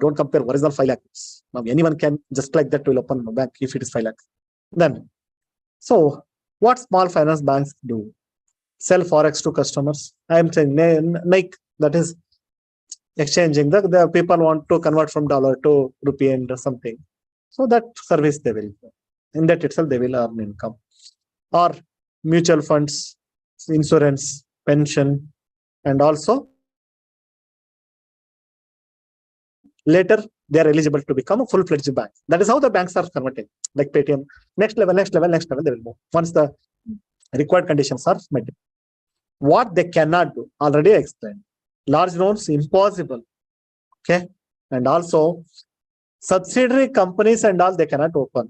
Don't compare original 5 lakhs. Now anyone can just like that will open a bank if it is 5 lakhs. Then, so what small finance banks do? Sell forex to customers. I am saying like that is exchanging. The people want to convert from dollar to rupee and something. So that service they will do. In that itself, they will earn income. Or mutual funds, insurance, pension, and also later they are eligible to become a full-fledged bank. That is how the banks are converting, like Paytm. Next level, they will move once the required conditions are met. What they cannot do, already explained. Large loans, impossible. Okay. And also subsidiary companies and all, they cannot open.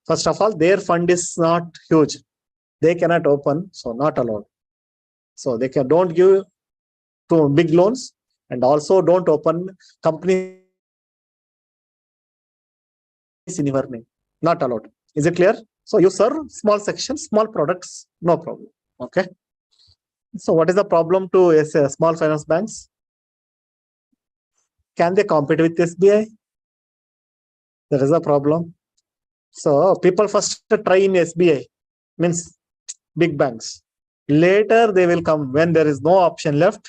First of all, their fund is not huge. They cannot open, so not allowed. So they don't give to big loans, and also don't open companies in your name. Not allowed. Is it clear? So you serve small sections, small products, no problem. Okay. So what is the problem to small finance banks? Can they compete with SBI? There is a problem. So people first try in SBI, means big banks. Later they will come when there is no option left.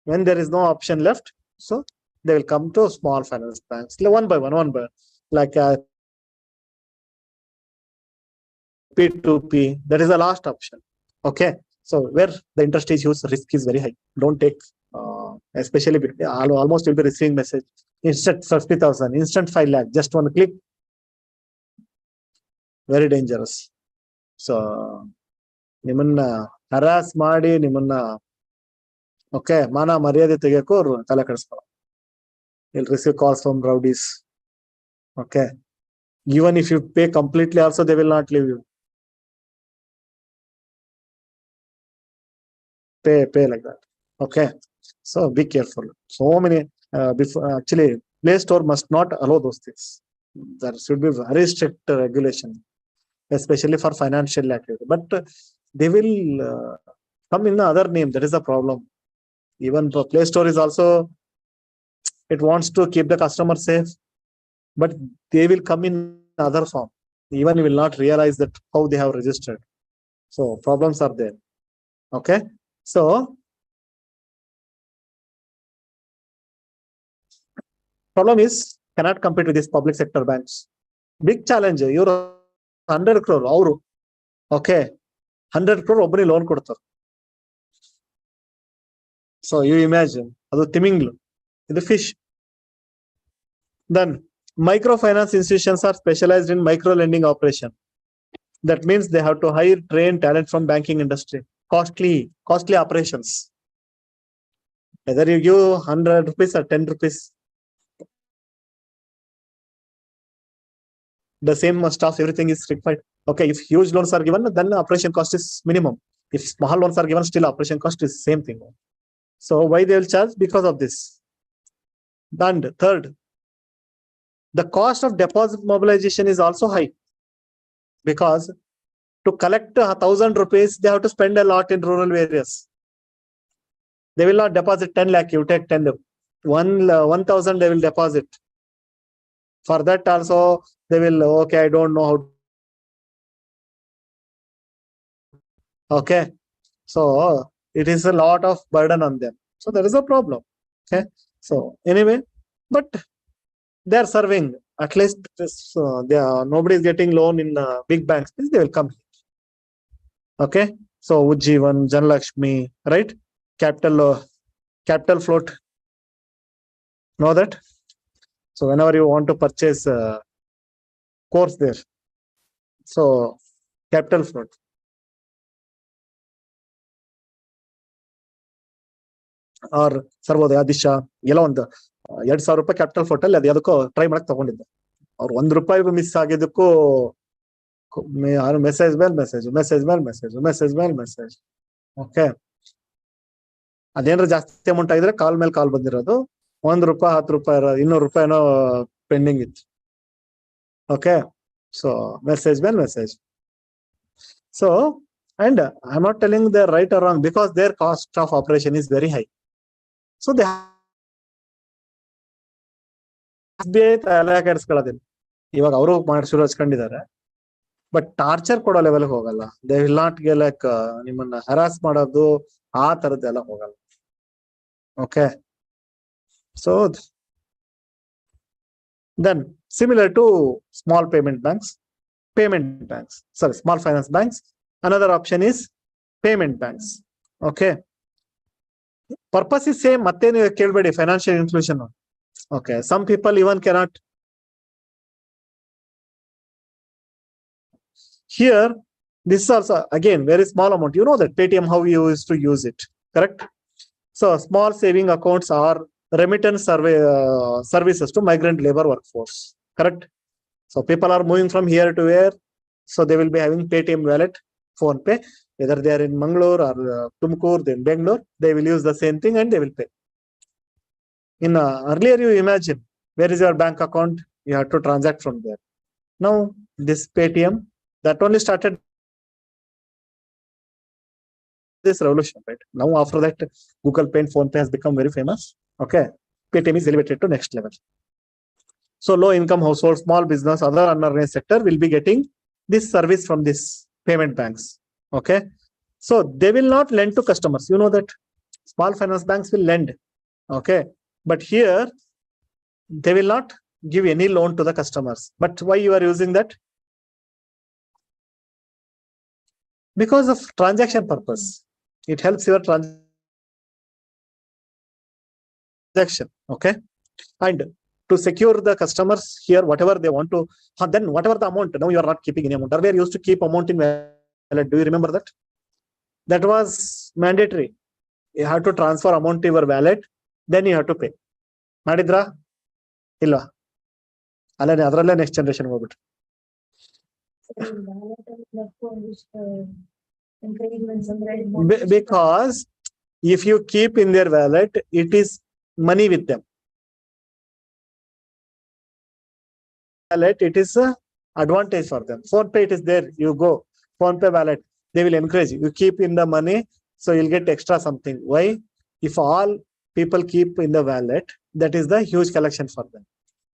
When there is no option left, so they will come to small finance banks, one by one, like P2P. That is the last option. Okay. So where the interest is huge, risk is very high. Don't take, especially almost you'll be receiving message. Instant 50,000, instant 5 lakh, just one click. Very dangerous. So, nimanna harass ಮಾಡಿ ನಿಮ್ಮನ್ನ okay ಮಾನ ಮರ್ಯಾದೆ ತೆಗೆಯಕ್ಕೂ ತಲೆ ಕೆಡಿಸ್ಕೊಳ್ಳೋ. You'll receive calls from rowdies. Okay. Even if you pay completely, also they will not leave you. Pay like that. Okay. So be careful. So many before actually Play Store must not allow those things. There should be very strict regulation, especially for financial activity. But they will come in the other name. That is the problem. Even Play Store is also, it wants to keep the customer safe, but they will come in other form. Even you will not realize that how they have registered. So problems are there. Okay. So problem is cannot compete with these public sector banks. Big challenge. You're 100 crore. Auru. Okay. 100 crore ಒಬ್ಬನೇ loan ಕೊಡ್ತಾರೆ. So you imagine, ಅದು ತಿಮಿಂಗ್ಲು, ಇದು fish. Then microfinance institutions are specialized in micro lending operation. That means they have to hire trained talent from banking industry. Costly operations. Whether you give 100 rupees or 10 rupees, the same stuff, everything is required. Okay, if huge loans are given, then the operation cost is minimum. If small loans are given, still operation cost is same thing. So why they will charge? Because of this. And third, the cost of deposit mobilization is also high, because to collect 1,000 rupees, they have to spend a lot in rural areas. They will not deposit 10 lakh, you take 10, 1,000 they will deposit. For that also, they will, okay, I don't know how. Okay. So it is a lot of burden on them. So there is a problem. Okay. So anyway, but they are serving. At least this, nobody is getting loan in big banks. They will come. Okay. So Ujjivan, Janlakshmi, right? Capital float. Know that? So whenever you want to purchase course there, so capital float. Or Sarvodaya Disha, ಎಲ್ಲ ಒಂದು 2,000 ರೂಪಾಯಿ capital fort ಅಲ್ಲಿ ಅದು ಅದಕ್ಕೂ try ಮಾಡಕ್ ತಗೊಂಡಿದ್ದೆ. ಅವ್ರು ₹1 miss ಆಗಿದ್ದಕ್ಕೂ message ಮೇಲೆ ಮೆಸೇಜ್. ಓಕೆ, ಅದೇನಾರ ಜಾಸ್ತಿ ಅಮೌಂಟ್ ಆಗಿದ್ರೆ ಕಾಲ್ ಮೇಲೆ ಕಾಲ್ ಬಂದಿರೋದು. ₹1, ₹10, ₹200 ಪೆಂಡಿಂಗ್ ಇತ್ತು. ಓಕೆ, ಸೊ ಮೆಸೇಜ್ ಮೇಲೆ message. So and I'm not telling they're right or wrong, because their cost of operation is very high. So they SBI ತಲೆ ಕೆಡಿಸ್ಕೊಳ್ಳೋದಿಲ್ಲ. ಇವಾಗ ಅವರು ಶುರು ಹಚ್ಕೊಂಡಿದ್ದಾರೆ, ಬಟ್ ಟಾರ್ಚರ್ ಕೊಡೋ ಲೆವೆಲ್ ಹೋಗಲ್ಲ. They will not get like ನಿಮ್ಮನ್ನ harass ಮಾಡೋದು ಆ ತರದ್ದೆಲ್ಲ ಹೋಗಲ್ಲ. Okay, so then Similar to small payment banks, small finance banks. Another option is payment banks. Okay. Purpose is same. Matte ನೀವು ಕೇಳಬೇಡಿ financial inclusion. Okay. Some people even cannot. Here, this is also again very small amount. You know that Paytm how you used to use it, correct? So small saving accounts are remittance services to migrant labor workforce, correct? So people are moving from here to here, so they will be having Paytm wallet, phone pay. Whether they are in Mangalore or Tumkur, then Bengaluru, they will use the same thing and they will pay. In earlier, you imagine where is your bank account? You have to transact from there. Now this Paytm that only started this revolution, right? Now after that, Google Pay and Phone Pay has become very famous. Okay, Paytm is elevated to next level. So low income household, small business, other unorganized sector will be getting this service from this payment banks. Okay, so they will not lend to customers. You know that small finance banks will lend. Okay, but here they will not give any loan to the customers. But why you are using that? Because of transaction purpose. It helps your transaction. Okay, and to secure the customers here, whatever they want to, then whatever the amount, now you are not keeping any amount. Earlier used to keep amount in wallet. Do you remember that? That was mandatory. You have to transfer amount to your wallet, then you have to pay. Madidra? Illa. Alane adralle next generation hogbittu. Because if you keep in their wallet, it is money with them. Wallet, it is a advantage for them. Phone Pay, it is there. You go Phone Pay wallet, they will encourage you. You keep in the money, so you'll get extra something. Why? If all people keep in the wallet, that is the huge collection for them.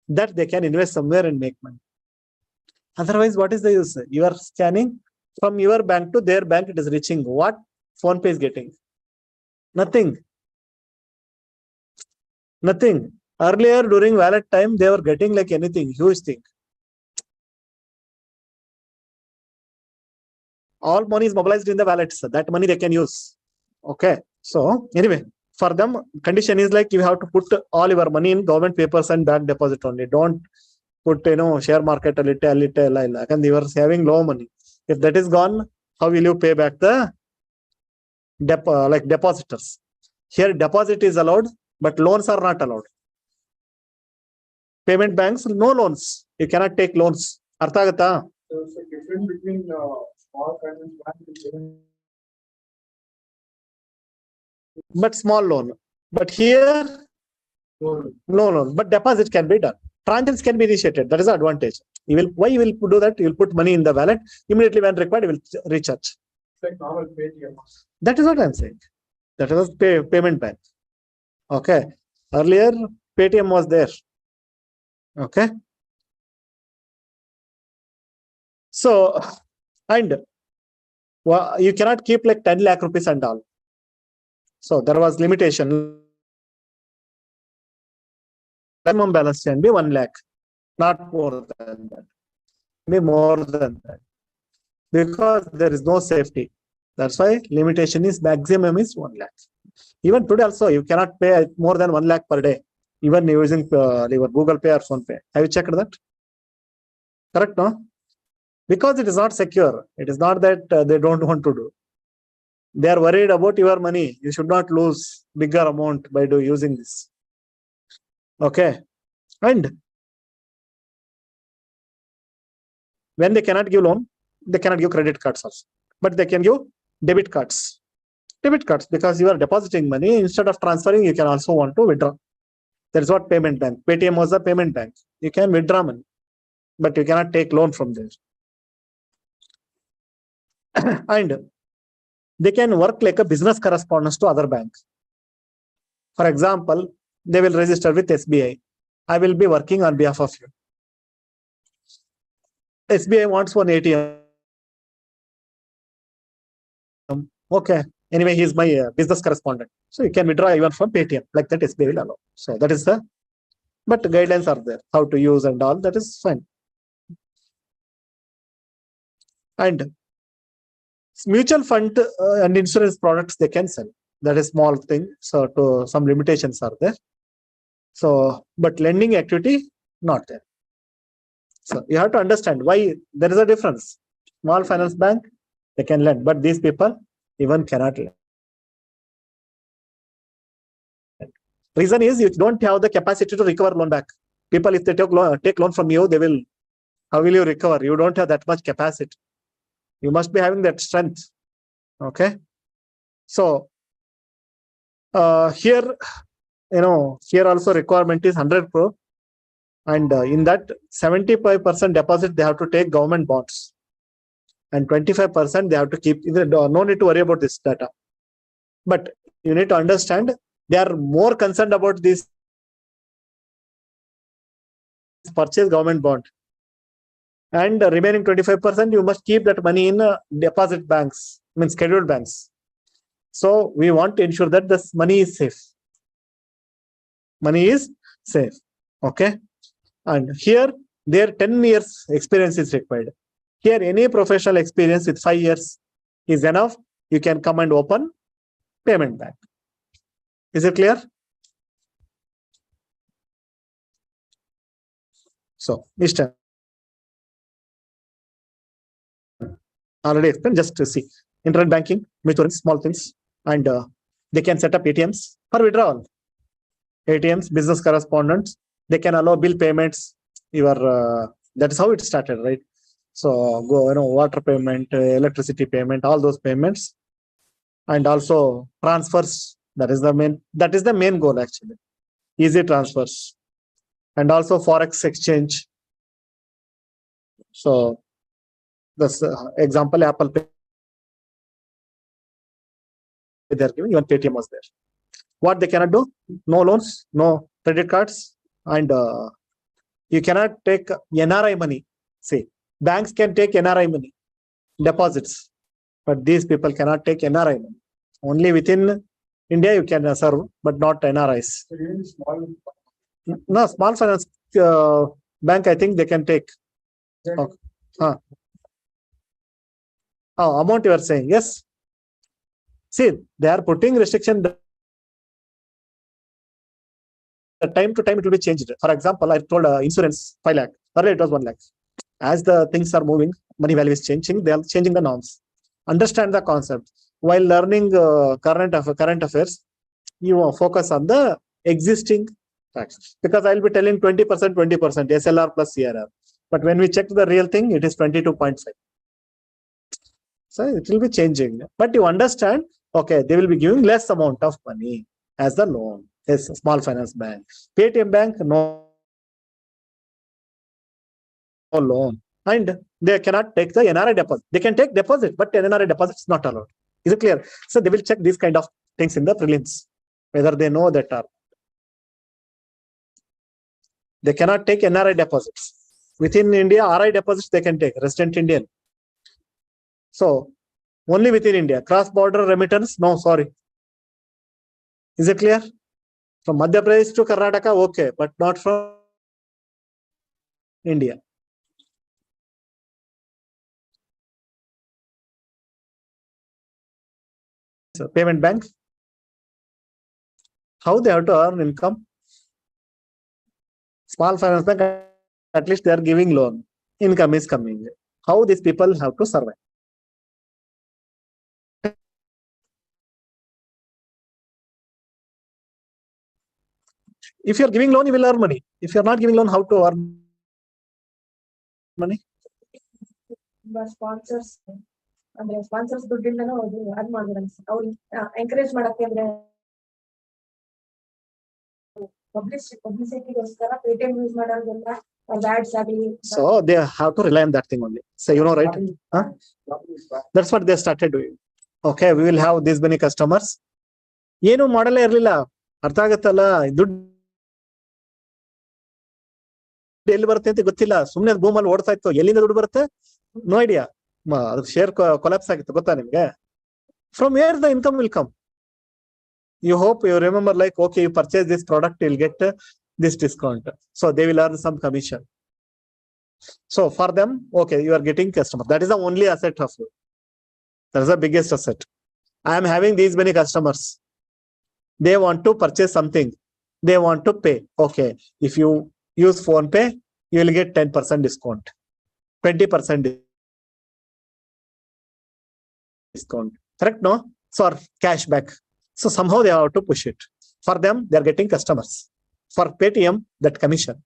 That they can invest somewhere and make money. Otherwise, what is the use? You are scanning from your bank to their bank, it is reaching. What Phone Pay is getting? Nothing. Nothing. Earlier, during wallet time, they were getting like anything, huge thing. All money is mobilized in the wallets. That money they can use. Okay. So anyway, for them, condition is like you have to put all your money in government papers and bank deposit only. Don't put, share market a little. And they were saving low money. If that is gone, how will you pay back the depositors? Here, deposit is allowed, but loans are not allowed. Payment banks, no loans. You cannot take loans. Artha agata? So difference between small finance bank and but small loan. But here, no loan. But deposit can be done. Transactions can be initiated. That is the advantage. Why you will do that? You will put money in the wallet. Immediately when required, you will recharge. It's like normal Paytm. That is what I'm saying. That was payment bank. Okay. Earlier, Paytm was there. Okay. So, and you cannot keep like 10 lakh rupees and all. So there was limitation. Minimum balance can be 1 lakh, not more than that. Be more than that. Because there is no safety. That's why limitation is maximum is 1 lakh. Even today also, you cannot pay more than 1 lakh per day. Even using your Google Pay or Phone Pay. Have you checked that? Correct, no? Because it is not secure. It is not that they don't want to do. They are worried about your money. You should not lose bigger amount by using this. Okay. And when they cannot give loan, they cannot give credit cards also. But they can give debit cards. Debit cards, because you are depositing money. Instead of transferring, you can also want to withdraw. That is what payment bank. Paytm was a payment bank. You can withdraw money, but you cannot take loan from there. And they can work like a business correspondence to other banks. For example, they will register with SBI. I will be working on behalf of you. SBI wants one ATM. Okay. Anyway, he is my business correspondent. So you can withdraw even from Paytm. Like that, SBI will allow. So that is the but guidelines are there, how to use and all, that is fine. And mutual fund and insurance products they can sell. That is small thing. So to some limitations are there. So, but lending activity not there. So you have to understand why there is a difference. Small finance bank, they can lend, but these people even cannot lend. Reason is you don't have the capacity to recover loan back. People, if they take loan from you, they will, how will you recover? You don't have that much capacity. You must be having that strength. Okay. So here, here also requirement is 100 crore. And in that 75% deposit, they have to take government bonds. And 25% they have to keep, no need to worry about this data. But you need to understand, they are more concerned about this purchase government bond. And remaining 25%, you must keep that money in deposit banks, means scheduled banks. So we want to ensure that this money is safe. Money is safe. Okay. And here, their 10 years experience is required. Here, any professional experience with 5 years is enough. You can come and open payment bank. Is it clear? So, Mr. Already explained, just to see. Internet banking, mutual small things, and they can set up ATMs for withdrawal. ATMs, business correspondents, they can allow bill payments. That is how it started, right? So water payment, electricity payment, all those payments, and also transfers. That is the main goal actually. Easy transfers, and also forex exchange. So this example, Apple Pay, they're giving, even Paytm was there. What they cannot do? No loans, no credit cards, and you cannot take NRI money. See, banks can take NRI money, deposits, but these people cannot take NRI money. Only within India you can serve, but not NRIs. No, small finance bank, I think they can take. Okay. Amount you are saying, yes. See, they are putting restriction. Time to time it will be changed. For example, I told insurance 5 lakh. Earlier it was 1 lakh. As the things are moving, money value is changing. They are changing the norms. Understand the concept. While learning current affairs, you focus on the existing facts. Because I will be telling 20%, SLR plus CRR. But when we check the real thing, it is 22.5. So it will be changing. But you understand, okay, they will be giving less amount of money as the loan. Yes, small finance bank. Paytm bank, no loan. And they cannot take the NRI deposit. They can take deposit, but NRI deposit is not allowed. Is it clear? So they will check these kind of things in the prelims, whether they know that or they cannot take NRI deposits. Within India, RI deposits they can take, resident Indian. So only within India. Cross-border remittance, no, sorry. Is it clear? From Madhya Pradesh to Karnataka, okay, but not from India. So payment bank, how they have to earn income? Small finance bank, at least they are giving loan. Income is coming. How these people have to survive? If you are giving loan, you will earn money. If you are not giving loan, how to earn money? Sponsors and sponsors ದುಡ್ಡಿಂದನೂ earn ಮಾಡಿದ್ರು ಅವ್ರು encourage ಮಾಡಕ್ಕೆ ಅಂದ್ರೆ ಪಬ್ಲಿಸಿಟಿಗೋಸ್ಕರ Paytm use ಮಾಡೋದ್ರಿಂದ ads ಆಗಲಿ. So they have to rely on that thing only. So right? That's what they started doing. Okay, we will have this many customers. ಏನು ಮಾಡಲೇ ಇರ್ಲಿಲ್ಲ. ಅರ್ಥ ಆಗತ್ತಲ್ಲ, ದುಡ್ಡು ಎಲ್ಲಿ ಬರುತ್ತೆ ಅಂತ ಗೊತ್ತಿಲ್ಲ. ಸುಮ್ನೆ ಭೂಮಲ್ಲಿ ಓಡ್ತಾ ಇತ್ತು. ಎಲ್ಲಿಂದ ದುಡ್ಡು ಬರುತ್ತೆ? No idea. ಶೇರ್ ಕೊಲಾಪ್ಸ್ ಆಗಿತ್ತು, ಗೊತ್ತಾ ನಿಮ್ಗೆ? From where the income will come? You hope you remember, like, okay, you purchase this product, you'll get this discount. So they will earn some commission. So for them, okay, you are getting customer. That is the only asset of you. That is the biggest asset. I am having these many customers. They want to purchase something. They want to pay. Okay, if you use phone pay, you will get 10% discount, 20% discount. Correct? No? So cash back. So somehow they have to push it. For them, they are getting customers. For Paytm, that commission.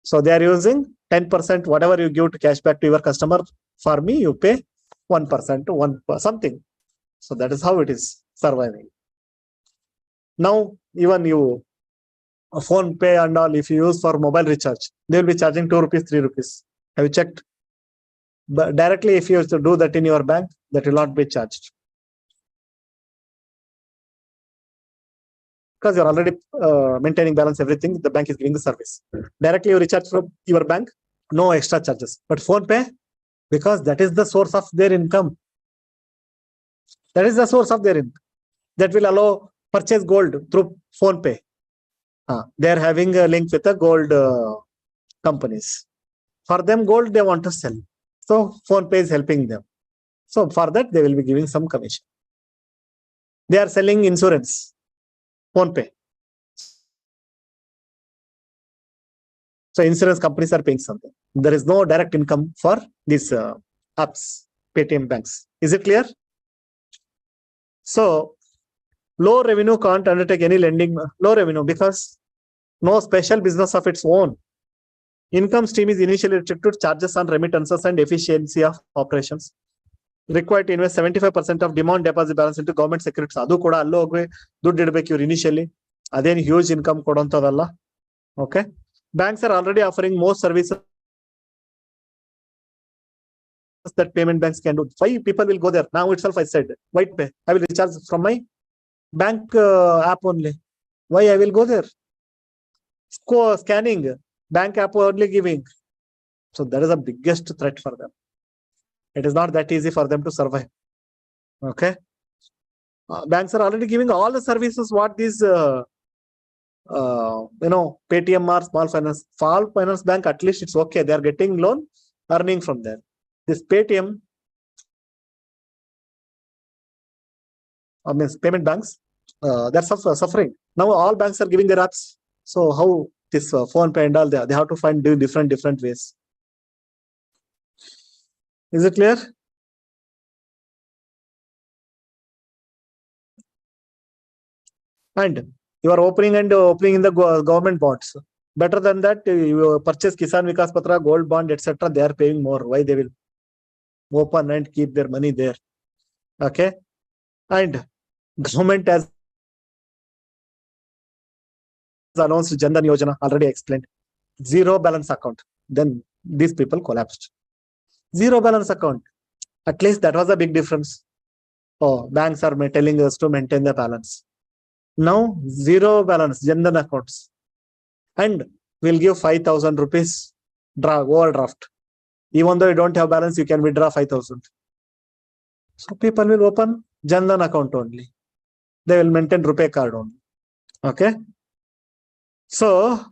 So they are using 10%, whatever you give to cash back to your customer. For me, you pay 1% to 1 something. So that is how it is surviving. Now, even you phone pay and all, if you use for mobile recharge, they will be charging 2 rupees, 3 rupees. Have you checked? But directly, if you have to do that in your bank, that will not be charged. Because you're already maintaining balance, everything, the bank is giving the service. Directly you recharge from your bank, no extra charges. But phone pay, because that is the source of their income. That is the source of their income. That will allow purchase gold through phone pay. They are having a link with the gold companies. For them, gold they want to sell. So phone pay is helping them. So for that, they will be giving some commission. They are selling insurance. Phone pay. So insurance companies are paying something. There is no direct income for these apps, Paytm banks. Is it clear? So low revenue can't undertake any lending. Low revenue because no special business of its own. Income stream is initially restricted to charges on remittances and efficiency of operations. Required to invest 75% of demand deposit balance into government securities. Adu kuda allo hogi ದುಡ್ಡು ಇಡಬೇಕು ಇವರು initially. ಅದೇನು huge income ಕೊಡುವಂತದಲ್ಲ. Okay. Banks are already offering most services that payment banks can do. Why people will go there? Now itself I said, white pay. I will recharge from my bank app only. Why I will go there? Scanning, bank app only giving. So that is the biggest threat for them. It is not that easy for them to survive. Okay. Banks are already giving all the services what these Paytm or small finance bank, at least it's okay. They are getting loan, earning from there. This Paytm, payment banks, they're suffering. Now all banks are giving their apps. So how this phone pay and all, they have to find different ways. Is it clear? And you are opening in the government bonds. Better than that, you purchase Kisan Vikas Patra, gold bond, etc. They are paying more. Why they will open and keep their money there? Okay. And government has announced Jan Dhan Yojana, already explained. Zero balance account. Then these people collapsed. Zero balance account. At least that was a big difference. Oh, banks are telling us to maintain the balance. Now, zero balance, Jan Dhan accounts. And we'll give 5,000 rupees overdraft. Even though you don't have balance, you can withdraw 5,000. So people will open Jan Dhan account only. They will maintain Rupee card only. Okay. So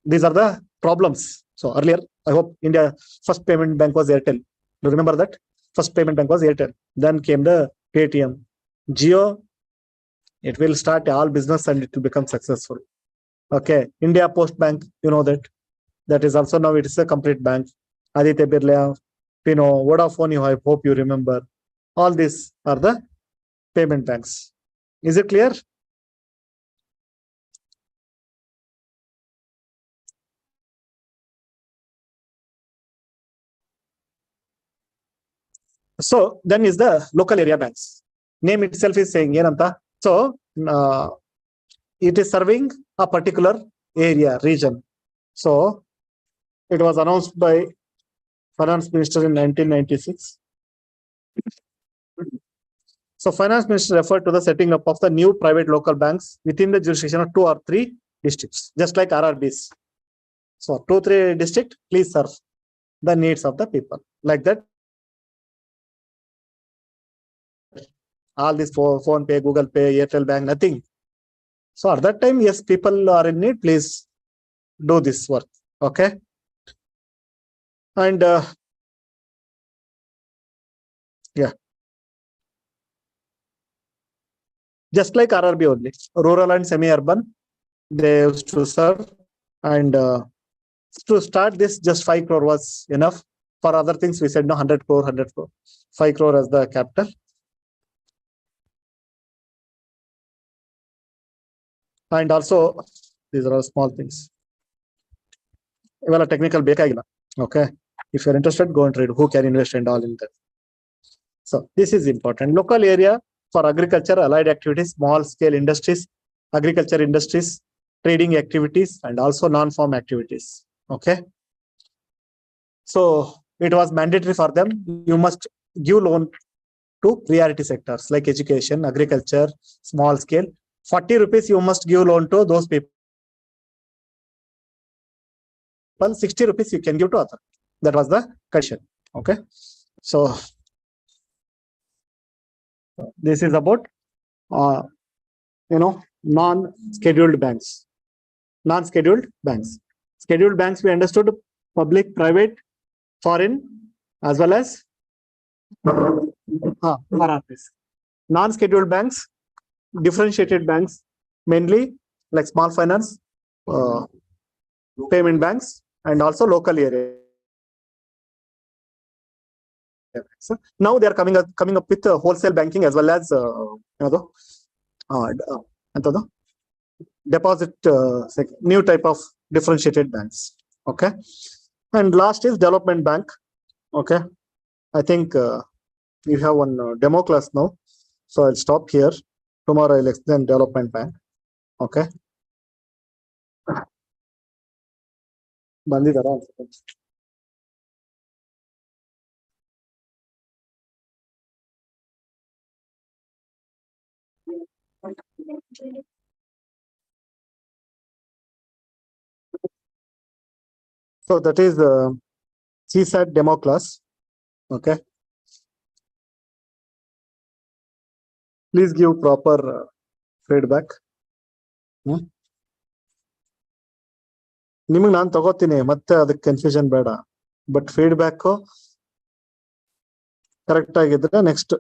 these are the problems. So earlier, I hope India first payment bank was Airtel. Do you remember that? First payment bank was Airtel. Then came the Paytm. Jio, it will start all business and it will become successful. Okay. India Post Bank, you know that. That is also now it is a complete bank. Aditya Birla, Vodafone, I hope you remember. All these are the payment banks. Is it clear? So then is the local area banks. Name itself is saying Yenanta. So it is serving a particular area, region. So it was announced by Finance Minister in 1996. So Finance Minister referred to the setting up of the new private local banks within the jurisdiction of 2 or 3 districts, just like RRBs. So 2-3 districts, please serve the needs of the people. Like that, all this phone pay, Google Pay, Airtel Bank, nothing. So at that time, yes, people are in need, please do this work. Okay. And yeah, just like RRB only, rural and semi-urban, they used to serve. And to start this, just 5 crore was enough. For other things, we said no, 100 crore, 100 crore, 5 crore as the capital. And also, these are all small things. Well, technical ಬೇಕಾಗಿಲ್ಲ. Okay. If you're interested, go and read who can invest and all in that. So this is important. Local area for agriculture, allied activities, small scale industries, agriculture industries, trading activities, and also non-farm activities. Okay. So it was mandatory for them. You must give loan to priority sectors like education, agriculture, small scale. 40 rupees you must give loan to those people. 60 rupees you can give to other. That was the condition. Okay. So this is about non-scheduled banks. Non-scheduled banks. Scheduled banks we understood public, private, foreign, as well as RRPs. Non-scheduled banks, differentiated banks, mainly like small finance, payment banks, and also local area. So now they are coming up with wholesale banking as well as deposit, new type of differentiated banks. Okay. And last is development bank. Okay. I think we have one demo class now. So I'll stop here. Tomorrow I'll explain development bank. Okay. ಬಂದಿದಾರಾ? So that is the CSAT demo class. Okay. Please give proper feedback. ನಿಮಗೆ ನಾನು ತಗೋತೀನಿ, ಮತ್ತೆ ಅದಕ್ಕೆ confusion ಬೇಡ. But feedback correct ಆಗಿದ್ರೆ next